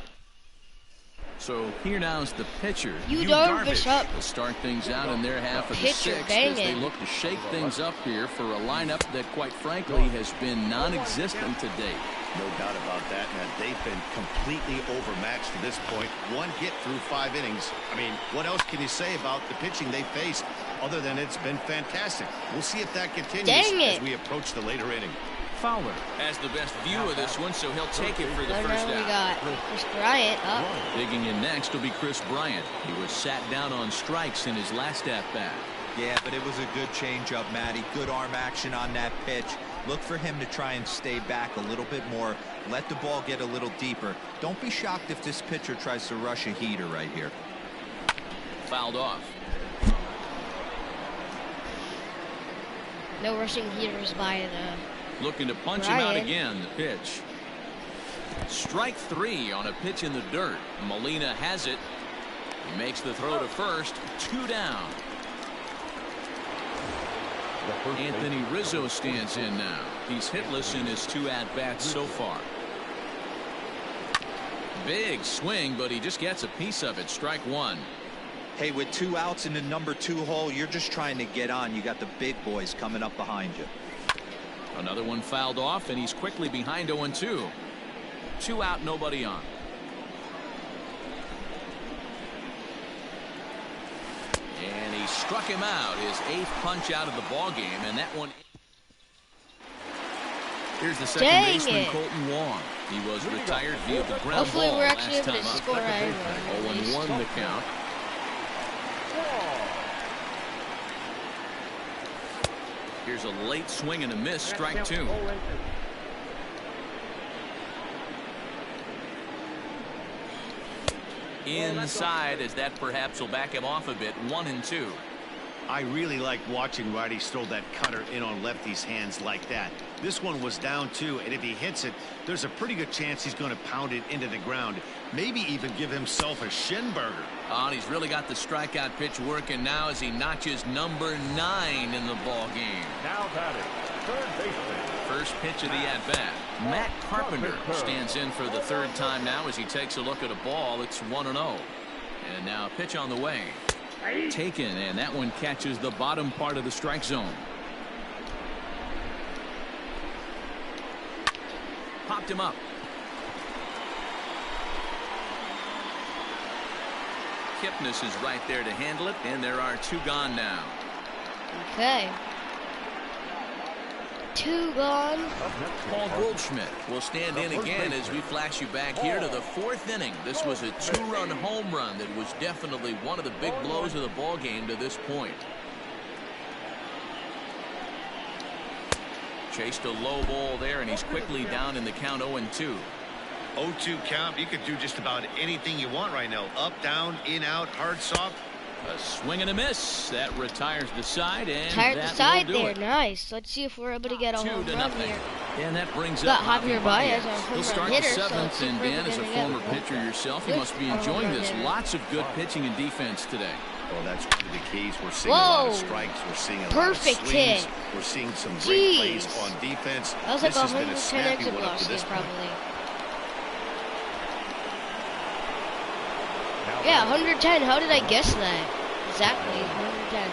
So here now is the pitcher. Yu Darvish up. Will start things out in their half of the Pitcher, 6th dang as they it. look to shake things up here for a lineup that, quite frankly, has been non-existent to date. No doubt about that. And they've been completely overmatched to this point. One hit through 5 innings. I mean, what else can you say about the pitching they faced other than it's been fantastic? We'll see if that continues Dang it. as we approach the later inning. Fowler has the best view of this one, so he'll take it for the So first now we out. got Chris Bryant up. Digging in next will be Chris Bryant. He was sat down on strikes in his last at-bat. Yeah, but it was a good changeup, Matty. Good arm action on that pitch. Look for him to try and stay back a little bit more. Let the ball get a little deeper. Don't be shocked if this pitcher tries to rush a heater right here. Fouled off. No rushing heaters by the Looking to punch him out Bryant. again. The pitch. Strike 3 on a pitch in the dirt. Molina has it. He makes the throw to first. 2 down. Anthony Rizzo stands in now. He's hitless in his 2 at-bats so far. Big swing, but he just gets a piece of it. Strike 1. Hey, with 2 outs in the number 2 hole, you're just trying to get on. You got the big boys coming up behind you. Another one fouled off, and he's quickly behind 0-2. 2 out, nobody on. And he struck him out, his 8th punch out of the ball game, and that one. Here's the second Dang baseman, it. Colton Wong. He was retired via the ground Hopefully ball we're actually last able time to up. score right. 0-1 the count. Here's a late swing and a miss, strike 2. inside, as that perhaps will back him off a bit. 1-2. I really like watching righties throw that cutter in on lefty's hands like that. This one was down 2, and if he hits it, there's a pretty good chance he's going to pound it into the ground. Maybe even give himself a shin burger. Oh, and he's really got the strikeout pitch working now as he notches number 9 in the ball game. Now batting, third baseman. First pitch of the at-bat. Matt Carpenter stands in for the 3rd time now as he takes a look at a ball. It's 1-0. And now a pitch on the way. Taken, and that one catches the bottom part of the strike zone. Popped him up. Kipnis is right there to handle it, and there are 2 gone now. Okay. 2 gone. Paul Goldschmidt will stand in again as we flash you back here to the 4th inning. This was a 2-run home run that was definitely one of the big blows of the ball game to this point. Chased a low ball there, and he's quickly down in the count. 0-2. 0-2 count. You could do just about anything you want right now. Up, down, in, out, hard, soft. A swing and a miss. That retires the side, and Tired the that side will do there. it. Nice. Let's see if we're able to get a home run 2-0. here. And that brings Got up Javier Baez, our home He'll run start hitter, the so 7th, let's see and if we're Dan, as a gonna get former one. pitcher yourself, you Good. must be Our home enjoying run this. hitter. Lots of good pitching and defense today. Well, that's one of the keys. We're seeing a lot of Whoa. strikes. We're seeing a Perfect lot of swings. hit. We're seeing some great plays Jeez. on defense. That was like This has been a 110 snappy exit one up to velocity, this point. probably. Yeah, 110. How did I guess that? Exactly, 110.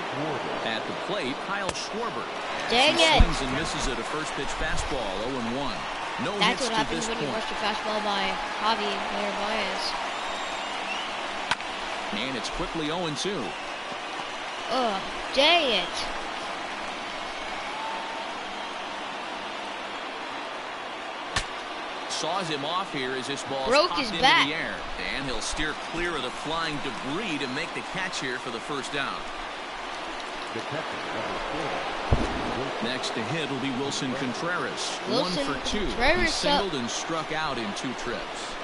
At the plate, Kyle Schwarber. Dang He it. swings and misses at a first pitch fastball. 0-1. No That's hits what to happens this when you point. rush a fastball by Javier Baez. And it's quickly 0-2. Ugh, dang it. Saws him off here as this ball Broke popped his into back. the air. And he'll steer clear of the flying debris to make the catch here for the first down. The catcher, number 4. Next to hit will be Wilson Contreras. Wilson 1 for 2. He Contreras singled and struck out in 2 trips.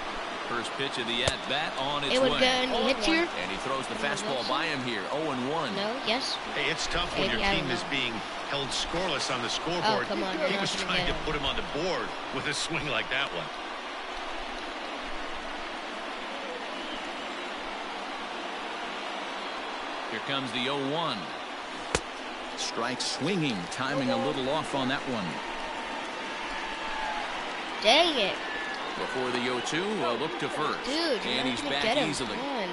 First pitch of the at-bat on its It would way. get any hits here? And he throws the fastball by him here. 0-1. No, yes. Hey, it's tough when Maybe, your I team don't is know. being held scoreless on the scoreboard. Oh, come on, you're He not was gonna trying to get it. put him on the board with a swing like that one. Here comes the 0-1. Strike swinging, timing a little off on that one. Dang it. Before the 0-2, look to first. Dude, you're and not he's gonna back get him. easily. Come on.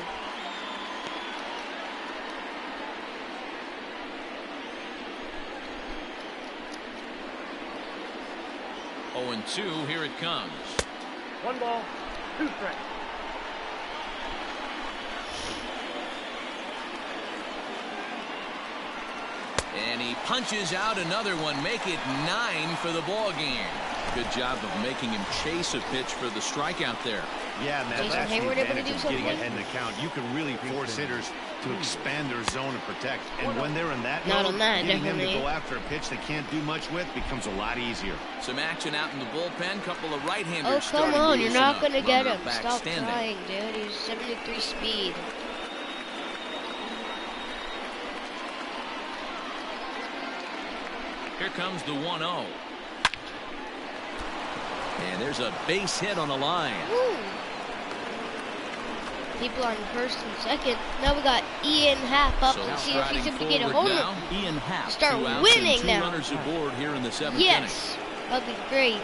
Oh, and 2, here it comes. 1 ball, 2 strikes. And he punches out another one, make it 9 for the ball game. Good job of making him chase a pitch for the strikeout there. Yeah, man, Jason that's the Hayward able to advantage do of getting something? ahead in the count. You can really force hitters to expand their zone and protect. And when they're in that Not mode, on that, getting them to definitely. go after a pitch they can't do much with becomes a lot easier. Some action out in the bullpen. Couple of right-handers Oh, come starting to on. You're loosen not up. going to get Runner him. back Stop standing. trying, dude. He's 73 speed. Here comes the 1-0. And there's a base hit on the line. Woo. People on first and second. Now we got Ian Happ up So to see if he's striding able to get a forward home now, run. Ian Happ. Start 2 outs winning and 2 now. runners aboard here in the 7th Yes. That'd be great. inning.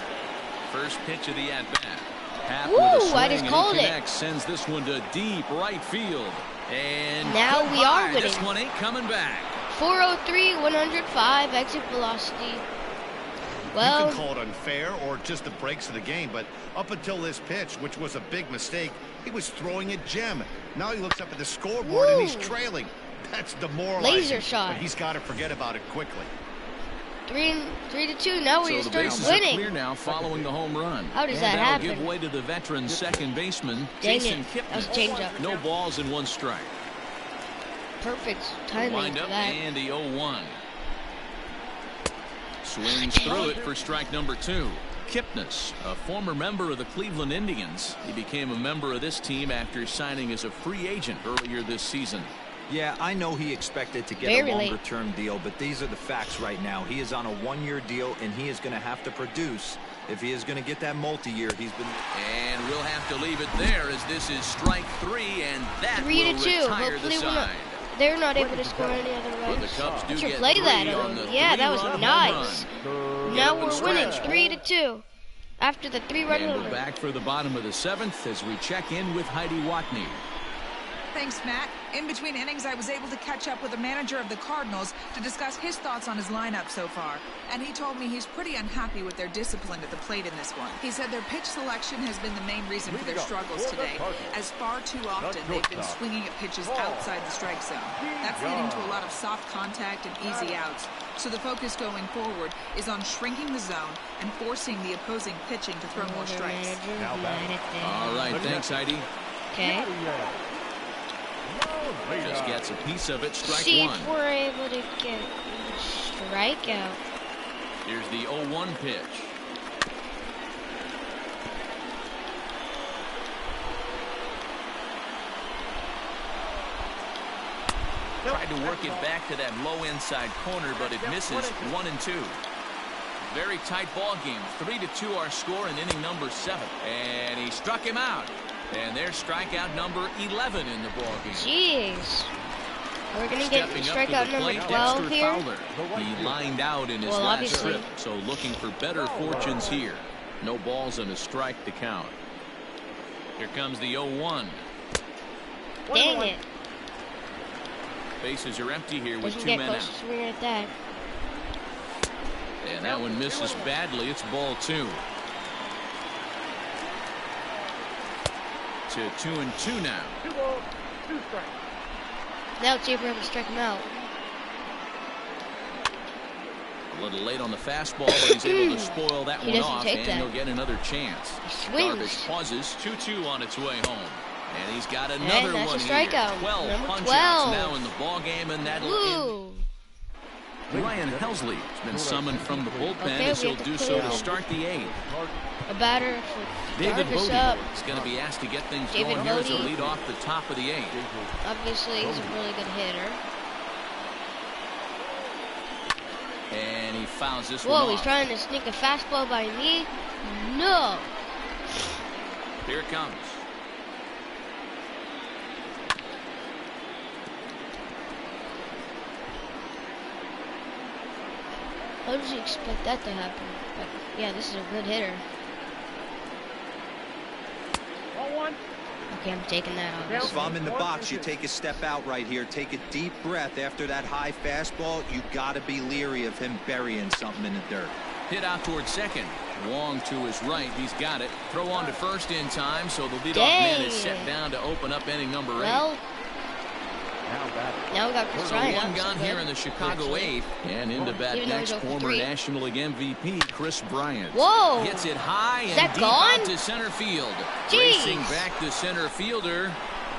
First pitch of the at-bat. Happ Woo, with a I swing just and called he it. connects, sends this one to deep right field. And Now we are goodbye. This winning. one ain't coming back. 403, 105 exit velocity. You Well, can call it unfair or just the breaks of the game, but up until this pitch, which was a big mistake, he was throwing a gem. Now he looks up at the scoreboard and he's Woo. trailing. That's demoralizing. Laser shot. But he's got to forget about it quickly. 3-2. Now we So just the start bases are clear winning. now following the home run. How does And that that'll happen? give way to the veteran second baseman, Dang Jason it. That was a Kipnis. changeup. No balls and 1 strike. Perfect timing Wind for up that. and the 0-1. Swings through it for strike number 2. Kipnis, a former member of the Cleveland Indians. He became a member of this team after signing as a free agent earlier this season. Yeah, I know he expected to get a longer-term deal, but these are the facts right now. He is on a one-year deal, and he is going to have to produce if he is going to get that multi-year. And we'll have to leave it there as this is strike 3, and that 3-2. will retire Hopefully the side. they're not able to score any other But the runs. Cubs do Should get play 3 that on the yeah, that was 3-run nice. home run. Now Open we're winning stretch. 3-2 after the 3-run And home we're run. back for the bottom of the 7th as we check in with Heidi Watney. Thanks, Matt. In between innings, I was able to catch up with the manager of the Cardinals to discuss his thoughts on his lineup so far. And he told me he's pretty unhappy with their discipline at the plate in this one. He said their pitch selection has been the main reason for their struggles today, as far too often they've been swinging at pitches outside the strike zone. That's leading to a lot of soft contact and easy outs. So the focus going forward is on shrinking the zone and forcing the opposing pitching to throw more strikes. All right, thanks, Heidi. Okay. Just gets a piece of it, strike See 1. if we're able to get a strikeout. Here's the 0-1 pitch. Tried to work it back to that low inside corner, but it misses. 1-2. Very tight ball game. 3-2 our score in inning number 7. And he struck him out. And there's strikeout number 11 in the ball game. Jeez. We're going to get Stepping up to strikeout the number plate, 12 Dexter here. Fowler. He lined out in his last Obviously. trip, so looking for better fortunes here. No balls and a strike to count. Here comes the 0-1. Dang it. Bases are empty here with Doesn't 2 get men close out. to swinging at that. And that one misses badly. It's ball 2. To 2-2 now. 2 balls, 2 strikes. Now let's see if we're able to strike him out. A little late on the fastball, but he's able to spoil that He one doesn't off, take and that. he'll get another chance. He swings. Garbage pauses. 2-2 on its way home. And he's got another that's a one here. strikeout. 12 Number punch 12. outs now in the ball game, and that'll end. Woo! Ryan Helsley has been summoned from the bullpen Okay, as we he'll have to do put so it to on. start the 8th. A batter for David Darvish Bodie up. is going to be asked to get things David going here as he'll Bodie. lead off the top of the 8th. Obviously, he's a really good hitter. And he fouls this one Whoa, he's off. trying to sneak a fastball by me. No. Here it comes. How does he expect that to happen? But yeah, this is a good hitter. Ball 1. Okay, I'm taking that obviously. If I'm in the box, you take a step out right here. Take a deep breath after that high fastball. You got to be leery of him burying something in the dirt. Hit out towards second. Wong to his right. He's got it. Throw on to first in time, so the leadoff man is set down to open up inning number 8. Well, now we got Chris There's a Ryan. one up, so gone good. here in the Chicago 8th. And into bat Even though next, he's 0 for former 3. National League MVP Chris Bryant. Whoa! Hits it high Is and that deep gone? out to center field. Jeez. Racing back to center fielder.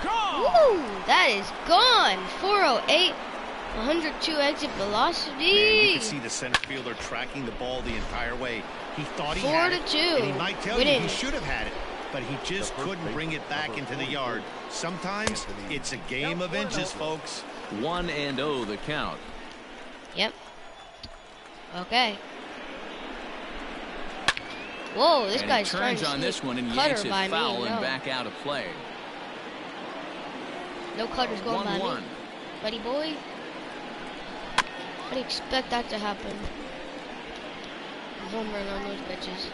Woo! That is gone. 408. 102 exit velocity. Man, you can see the center fielder tracking the ball the entire way. He thought he had it, 4-2. and he might tell We you he didn't. should have had it, but he just couldn't bring it back into the yard. Sometimes it's a game of inches, folks. 1-0 the count. Yep. Okay. Whoa, this And he guy's trying turns to on this one and cutter yanks it by foul me. and No. back out of play. No cutters going by 1-1. me. Buddy boy. How do you expect that to happen? A home run on those pitches.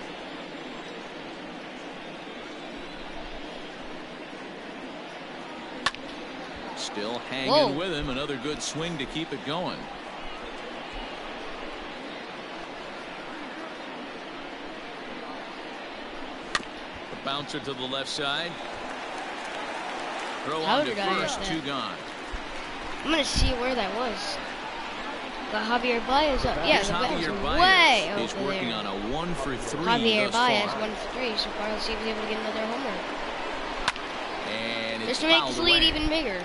Still hanging Whoa. with him. Another good swing to keep it going. The bouncer to the left side. Throw How on to did I first, hit 2 that? gone. I'm gonna see where that was. Got Javier Baez up. Yeah, Here's the Baez Javier way Baez. He's over working there. on a 1-for-3 Javier thus Baez, far. 1 for 3 so far. Let's see if he's able to get another home run. And it's Just to make fouled this lead away. even bigger.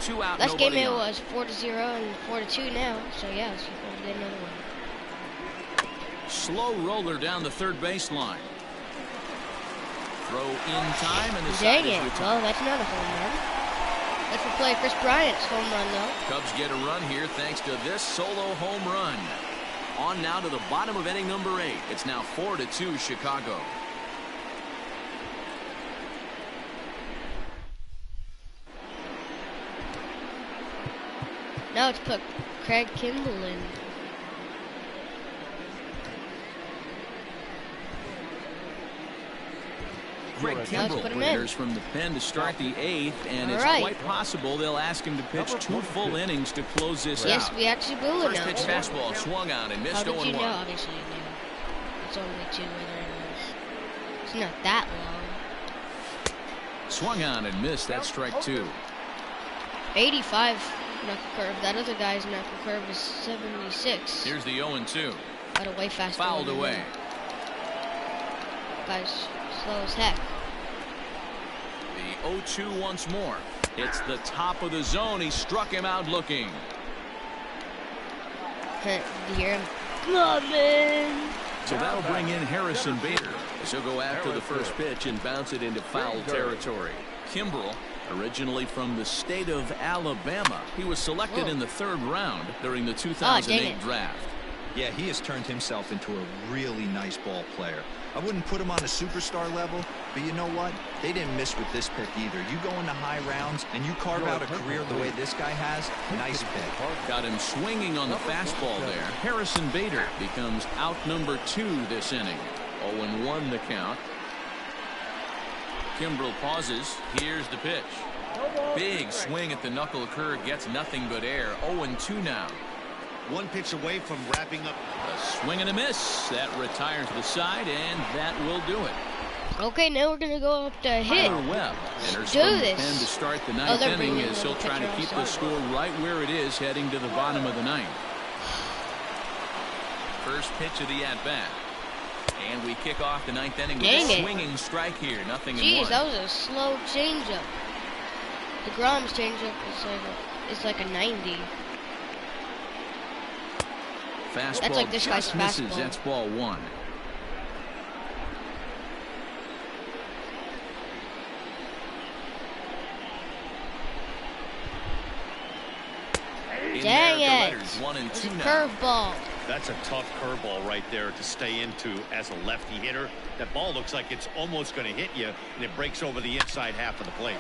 2 out, Last game nobody it on. was 4-0 and 4-2 now. So yeah, let's see if we can get another one. Slow roller down the third baseline. Throw in time, and the Dang side is it. retired. Well, that's not a home run. Let's replay Chris Bryant's home run, though. Cubs get a run here thanks to this solo home run. On now to the bottom of inning number 8. It's now 4-2 Chicago. Now let's put Craig Kimbrel in. Craig Let's Kimbrel put him enters from the pen to start the 8th, and it's Alright. quite possible they'll ask him to pitch 2 full innings to close this Yes, out. we actually will First now. pitch fastball swung on and missed How did 0-1. you know? Obviously you knew. It's only 2 innings. It's not that long. Swung on and missed. That's strike 2. 85 knuckle curve. That other guy's knuckle curve is 76. Here's the 0-2. Got a way faster. Fouled one than away. him. Guy's slow as heck. The 0-2 once more. It's the top of the zone. He struck him out looking. Did you hear him? Coming! So that'll bring in Harrison Bader, as he'll go after the first pitch and bounce it into foul territory. Kimbrel, originally from the state of Alabama. He was selected in the 3rd round during the 2008 draft. Yeah, he has turned himself into a really nice ball player. I wouldn't put him on a superstar level, but you know what? They didn't miss with this pick either. You go into high rounds and you carve out a career the way this guy has, nice pick. Got him swinging on the fastball there. Harrison Bader becomes out number 2 this inning. 0-1 the count. Kimbrel pauses. Here's the pitch. Big swing at the knuckle curve, gets nothing but air. 0-2 now. 1 pitch away from wrapping up. A swing and a miss. That retires the side, and that will do it. Okay, now we're gonna go up to hit. Tyler Webb enters Do from the this. pen to start the Oh, 9th they're inning bringing as he'll another try to pitcher keep the outside. score right where it is heading to the bottom of the 9th. First pitch of the at-bat. And we kick off the 9th inning with Dang a it. swinging strike here. Nothing in Jeez, 1. that was a slow changeup. The Grom's changeup is like a 90. Fastball That's like this guy's just misses. fastball. That's ball 1. In Dang there, the it. letters 1 and It's 2 a now. curveball. That's a tough curveball right there to stay into as a lefty hitter. That ball looks like it's almost going to hit you, and it breaks over the inside half of the plate.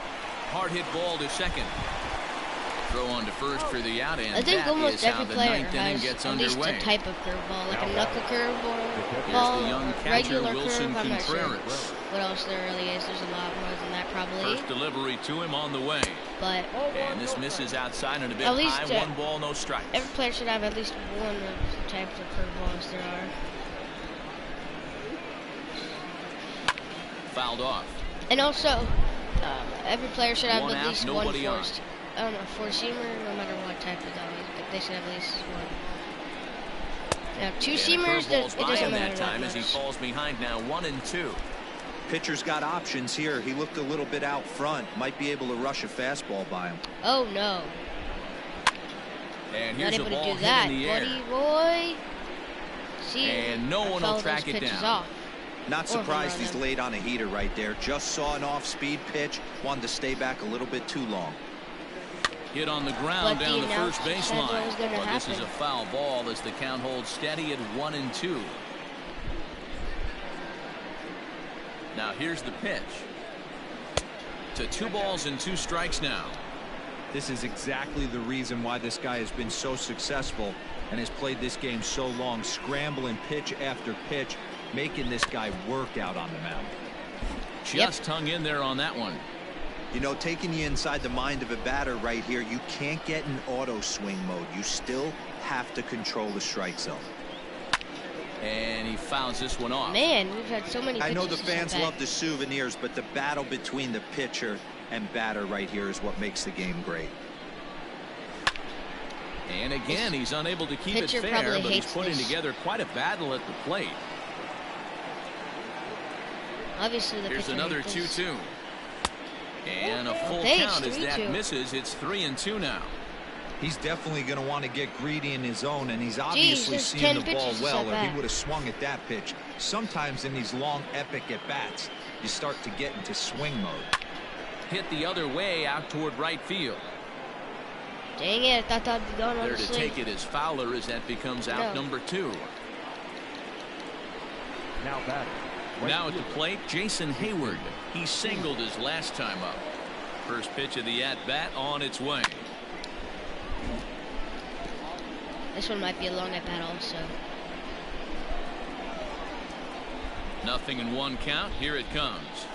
Hard hit ball to second. Throw on to first for the out, and I think that almost is how every the player 9th inning has gets at least underway. a type of curveball, like a knuckle curve or Here's ball, the young catcher, regular Wilson curve. I'm not sure Contreras. what else there really is. There's a lot more than that probably, First delivery to him on the way. but And this misses outside and a bit At least, high. 1 ball, no strikes. every player should have at least one of the types of curveballs there are. Fouled off. And also, every player should have One at out, least one nobody on. forced. I don't know, four-seamer, no matter what type of dog is, but they should have at least one. Now, And a two-seamers, curveball's it by doesn't him matter that that time as he much. falls behind now 1 and 2. Pitcher's got options here. He looked a little bit out front. Might be able to rush a fastball by him. Oh, no. And Not here's a able to ball do hit that, in the air. buddy boy. See, And no I one will fouled track those it pitches down. off. Not Or home surprised run he's him. laid on a heater right there. Just saw an off-speed pitch. Wanted to stay back a little bit too long. Hit on the ground But down the the first announcer said what baseline. was gonna But this is happen. a foul ball as the count holds steady at 1 and 2. Now here's the pitch. To 2 balls and 2 strikes now. This is exactly the reason why this guy has been so successful and has played this game so long, scrambling pitch after pitch, making this guy work out on the mound. Just hung in there on that one. You know, taking you inside the mind of a batter right here, you can't get in auto swing mode. You still have to control the strike zone. And he fouls this one off. Man, we've had so many I know pitches the to fans send love back. the souvenirs, but the battle between the pitcher and batter right here is what makes the game great. And again, he's unable to keep it Pitcher fair, probably but he's hates putting this. together quite a battle at the plate. Obviously, the Here's pitcher another hates this. 2-2. And a full Okay, it's count as that 3-2. misses. It's 3 and 2 now. He's definitely going to want to get greedy in his zone, and he's obviously seeing the ball well, or he would have swung at that pitch. Sometimes in these long, epic at-bats, you start to get into swing mode. Hit the other way out toward right field. Dang it, I thought that'd be going on There the to swing. take it is Fowler as that becomes out number 2. Now batting. Now at the plate, Jason Hayward. He singled his last time up. First pitch of the at-bat on its way. This one might be a long at-bat also. Nothing in 1 count. Here it comes.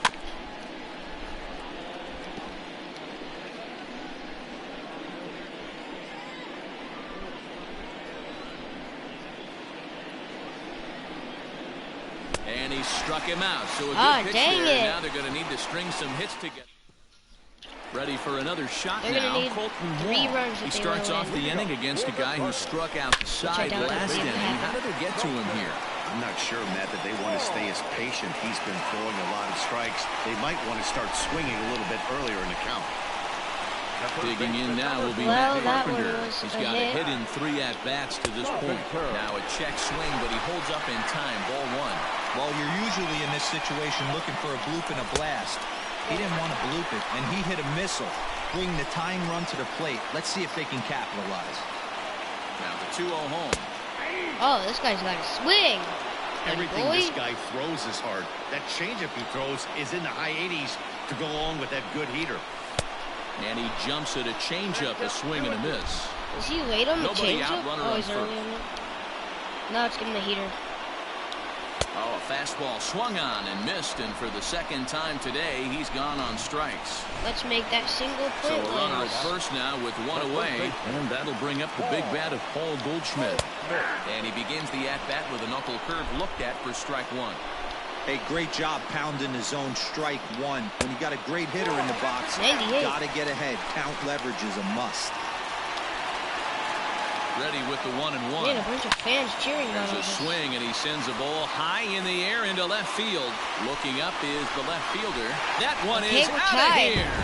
And he struck him out. So a good pitch dang there. it. Now they're going to need to string some hits together. Ready for another shot They're now. gonna need Colton 3 Wall. runs if He they starts wanna off win. the inning against a guy who struck out the side doubt last that inning. would happen. How did they get to him here? I'm not sure, Matt, that they want to stay as patient. He's been throwing a lot of strikes. They might want to start swinging a little bit earlier in the count. Digging in now will be Well, Matt that one Carpenter. was He's a got a hit. hit in 3 at-bats to this point. Now a check swing, but he holds up in time. Ball 1. Well, you're usually in this situation looking for a bloop and a blast. He didn't want to bloop it, and he hit a missile, bringing the tying run to the plate. Let's see if they can capitalize. Now the 2-0 home. Oh, this guy's got a swing. Everything boy. this guy throws is hard. That changeup he throws is in the high 80s to go along with that good heater. And he jumps at a changeup, a swing and a miss. Is he late on the Nobody changeup? out, runner Oh, on he's early first. on it. No, it's getting the heater. Oh, a fastball swung on and missed, and for the second time today, he's gone on strikes. Let's make that single So play. a runner at first now with 1 away, and that'll bring up the big bat of Paul Goldschmidt. And he begins the at-bat with a knuckle curve looked at for strike 1. Hey, great job pounding the zone strike 1. When you got a great hitter in the box, 98. got to get ahead. Count leverage is a must. Ready with the 1-1. Man, a bunch of fans cheering on There's a this. swing, and he sends a ball high in the air into left field. Looking up is the left fielder. That one Okay, is we're out tied. of here.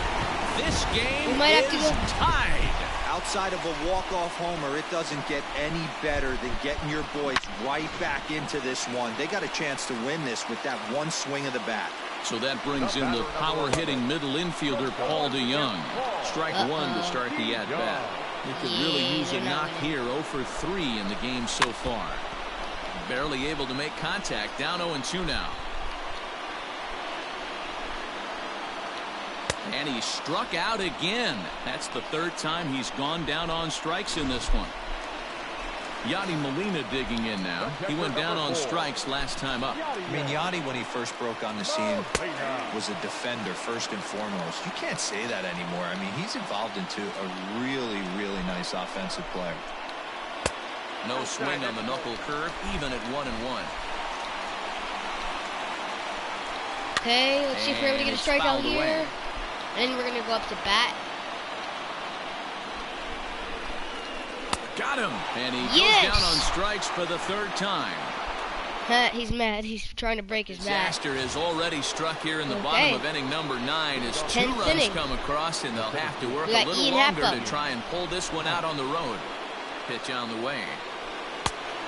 This game We might have is to go- tied. Outside of a walk-off homer, it doesn't get any better than getting your boys right back into this one. They got a chance to win this with that one swing of the bat. So that brings in the power-hitting middle infielder, Paul DeYoung. Strike 1 to start the at-bat. He could really use a knock here. 0 for 3 in the game so far. Barely able to make contact. Down 0-2 now. And he struck out again. That's the 3rd time he's gone down on strikes in this one. Yadi Molina digging in now. He went down on strikes last time up. I mean, Yadi, when he first broke on the scene, was a defender first and foremost. You can't say that anymore. I mean, he's evolved into a really, really nice offensive player. No swing on the knuckle curve, even at 1-1. Okay, let's see if we're able to get a it's strikeout fouled here. away. And then we're going to go up to bat. Got him. And he Yes! goes down on strikes for the 3rd time. He's mad. He's trying to break his bat. Disaster has already struck here in the Okay. bottom of inning number 9 as 2 10th runs inning. come across, and they'll have to work We a got little Ian longer Happ up. to try and pull this one out on the road. Pitch on the way.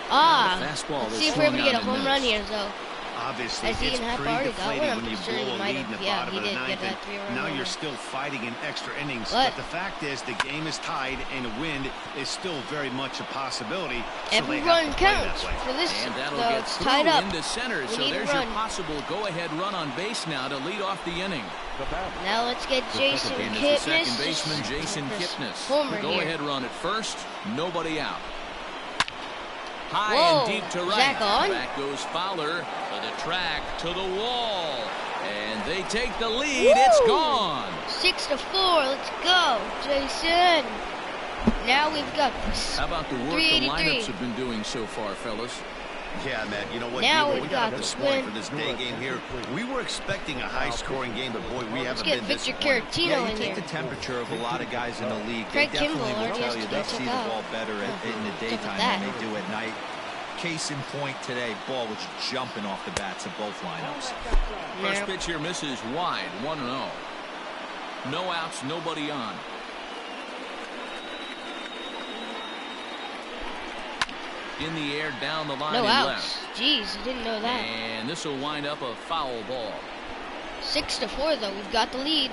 Ah, Fastball let's is see if we're able to swung get a on and home run missed. here, though. Obviously, Has it's Ian Happ pretty already got one? deflating I'm when you sure blow he a might lead in have. the Yeah, bottom he of the did get 9th, that and 3-run now homer. you're still fighting in extra innings. But- But the fact is, the game is tied, and a win is still very much a possibility. So Every they have run to play that counts way. for this. And that'll So get it's through tied up. into center. We So need a there's your run. possible go-ahead run on base now to lead off the inning. Now let's get Jason And Kipnis. it's the second baseman, Jason This Kipnis. homer Go here. ahead run at first. Nobody out. High Whoa, and deep to is right. that gone? Back goes Fowler to the track, to the wall. And they take the lead. It's Woo! gone. 6-4. Let's go, Jason. Now we've got this. How about the work the 383. lineups have been doing so far, fellas? Yeah, man. You know what? Now Diego, we've we got got up this the morning win. for this day game here. We were expecting a high-scoring game, but boy, we Let's haven't get been Victor disappointed. Caratino Yeah, you in take here. the temperature of a lot of guys in the league. Craig They definitely Kimbrell will already has tell you to they get see took the out. ball better in the Except for daytime that. than they do at night. Case in point today, ball was jumping off the bats of both lineups. First Now, pitch here misses wide, 1-0. No outs, nobody on. in the air down the line No and outs. left. Jeez, I didn't know that. And this will wind up a foul ball. 6-4 though. We've got the lead.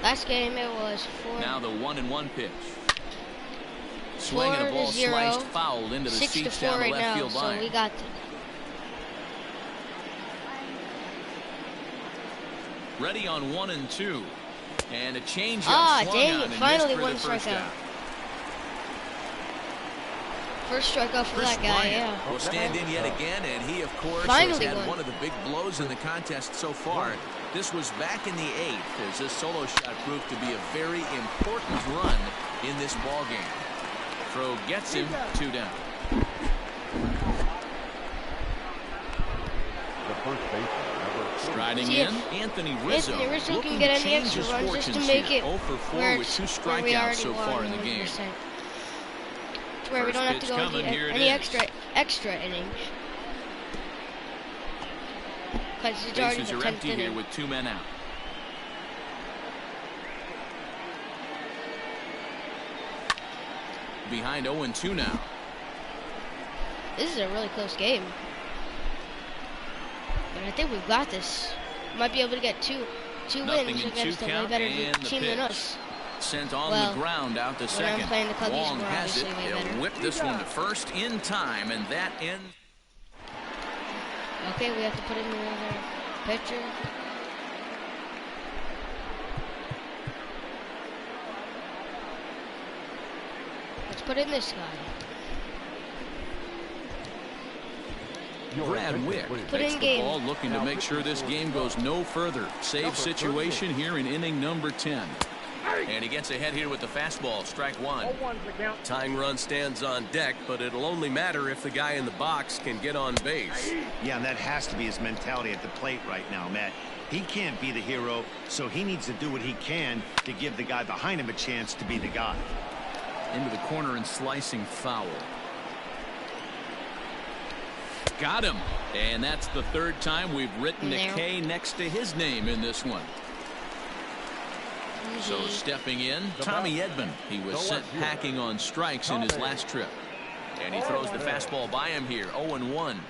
Last game it was 4. Now the 1-1 pitch. Swing and a ball 4-0. sliced foul into the 6-4 seats down the right left now. field So line. we got Ready on 1 and 2. And a changeup Ah, swung dang on it. and Finally missed for one the first strikeout. out. first strikeout for Chris that guy. Bryant Yeah. will stand in yet again, and he, of course, Finally has had won. one of the big blows in the contest so far. This was back in the 8th, as this solo shot proved to be a very important run in this ball game. Throw gets him, 2 down. The first baseman, number 40. Striding See in, if Anthony Rizzo, Anthony Rizzo looking can get to any change extra his runs just to fortunes make here. it 0 for 4 where with it's 2 where we strikeouts already so won far in the game. 100%. To where we First don't have to pitch go coming, into here it any is. extra innings. Because it's already Bases the are 10th empty here inning. with 2 men out. Behind 0-2 now. This is a really close game. But I think we've got this. Might be able to get two Nothing wins in against 2 a way count, better and the team than pitch. us. Sent on Well, the ground out to when second. I'm playing the Cubbies, Wong we're has it. obviously way They'll better. whip this one to first in time, and that ends. Okay, we have to put in another pitcher. Let's put in this guy. Brad Wick Put takes in the game. ball, looking to make sure this game goes no further. Save situation here in inning number 10. And he gets ahead here with the fastball. Strike 1. 0-1's the count. Tying run stands on deck, but it'll only matter if the guy in the box can get on base. Yeah, and that has to be his mentality at the plate right now, Matt. He can't be the hero, so he needs to do what he can to give the guy behind him a chance to be the guy. Into the corner and slicing foul. Got him. And that's the 3rd time we've written a There. K next to his name in this one. So Mhm. stepping in, Tommy Edman. He was sent packing on strikes in his last trip. And he throws the fastball by him here. 0-1.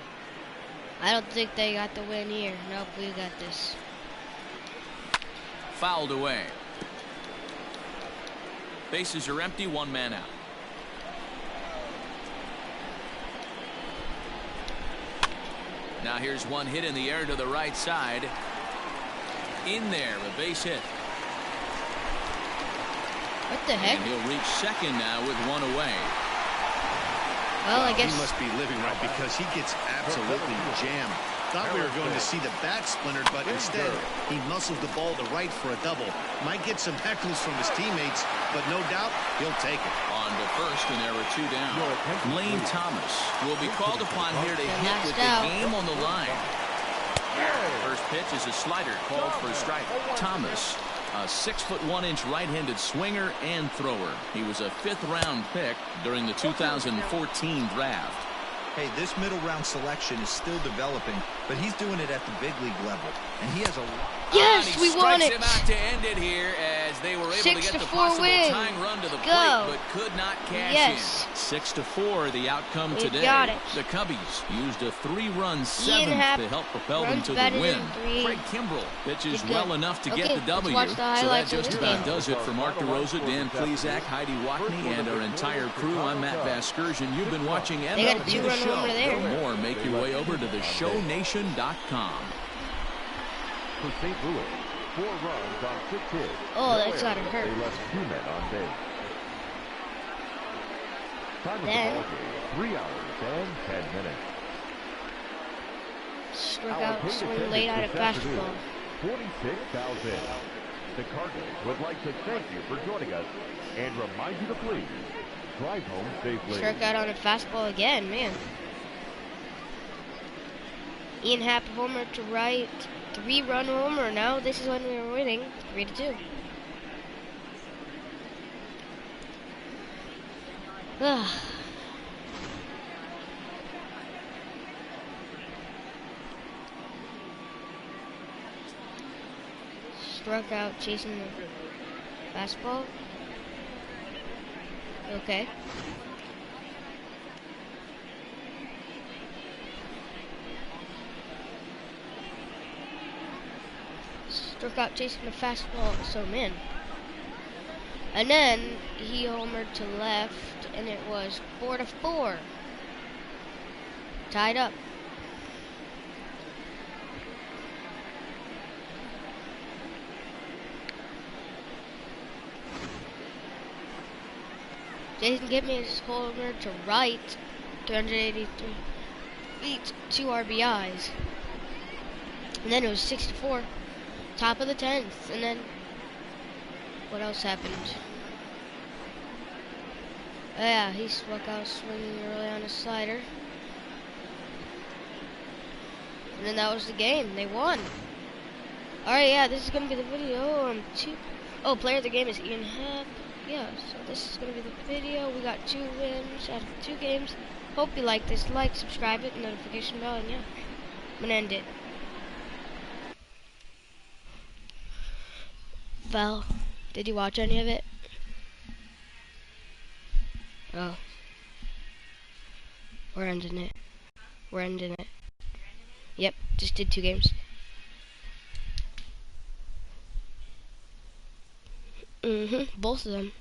I don't think they got the win here. Nope, we got this. Fouled away. Bases are empty, 1 man out. Now here's one hit in the air to the right side. In there, a base hit. What the heck? And he'll reach second now with 1 away. Well, I guess He must be living right because he gets absolutely jammed. Thought we were going to see the bat splintered, but instead he muscled the ball to right for a double. Might get some heckles from his teammates, but no doubt he'll take it. On to first, and there are 2 down. Lane Thomas will be called upon here to hit with the game on the line. First pitch is a slider called for a strike. Thomas, a 6'1" right-handed swinger and thrower. He was a 5th-round pick during the 2014 draft. Hey, this middle round selection is still developing, but he's doing it at the big league level, and he has a lot. Yes, And he we won strikes it. him out to end it here as they were able to get the 6-4 possible win. tying run to the Go. plate, but could not cash Yes. in. 6-4, the outcome We today. got it. The Cubbies used a 3-run 7th Happ to help propel them runs to the batted win. in 3. Craig Kimbrell pitches Did good. well enough to get Okay, the let's W. watch the So that highlights of just this about game. does it for Mark DeRosa, Dan Plesac, Heidi Watney, and our entire crew. I'm Matt Vasgersian. You've been watching They got MLB the The 2-run Show. homer there. For more, make your way over to theshownation.com. For St. Louis, 4 runs on 6 hits. Oh, No that's gotta errors. hurt. They left 2 men on base. Time of Then- the ball game, 3 hours and 10 minutes. struck Our out, paid swing attendance late out of this afternoon, fastball. 46,000. The Cardinals would like to thank you for joining us and remind you to please drive home safely. Struck out on a fastball again, man. Ian Happ homer to right, 3-run homer. Now this is when we were winning, 3-2. Ugh. Struck out chasing the fastball. Okay. struck out chasing the fastball, so man. And then he homered to left, and it was 4-4. Tied up. Jason Gibman's homer to right, 383 feet, 2 RBIs. And then it was 6-4, top of the 10th. And then what else happened? Oh yeah, he struck out swinging early on a slider. And then that was the game. They won. Alright, yeah, this is going to be the video. Player of the game is Ian Happ. Yeah, so this is going to be the video. We got 2 wins out of 2 games. Hope you like this. Like, subscribe it, notification bell, and yeah, I'm going to end it. Val, did you watch any of it? Oh. We're ending it. We're ending it. Yep, just did 2 games. Both of them.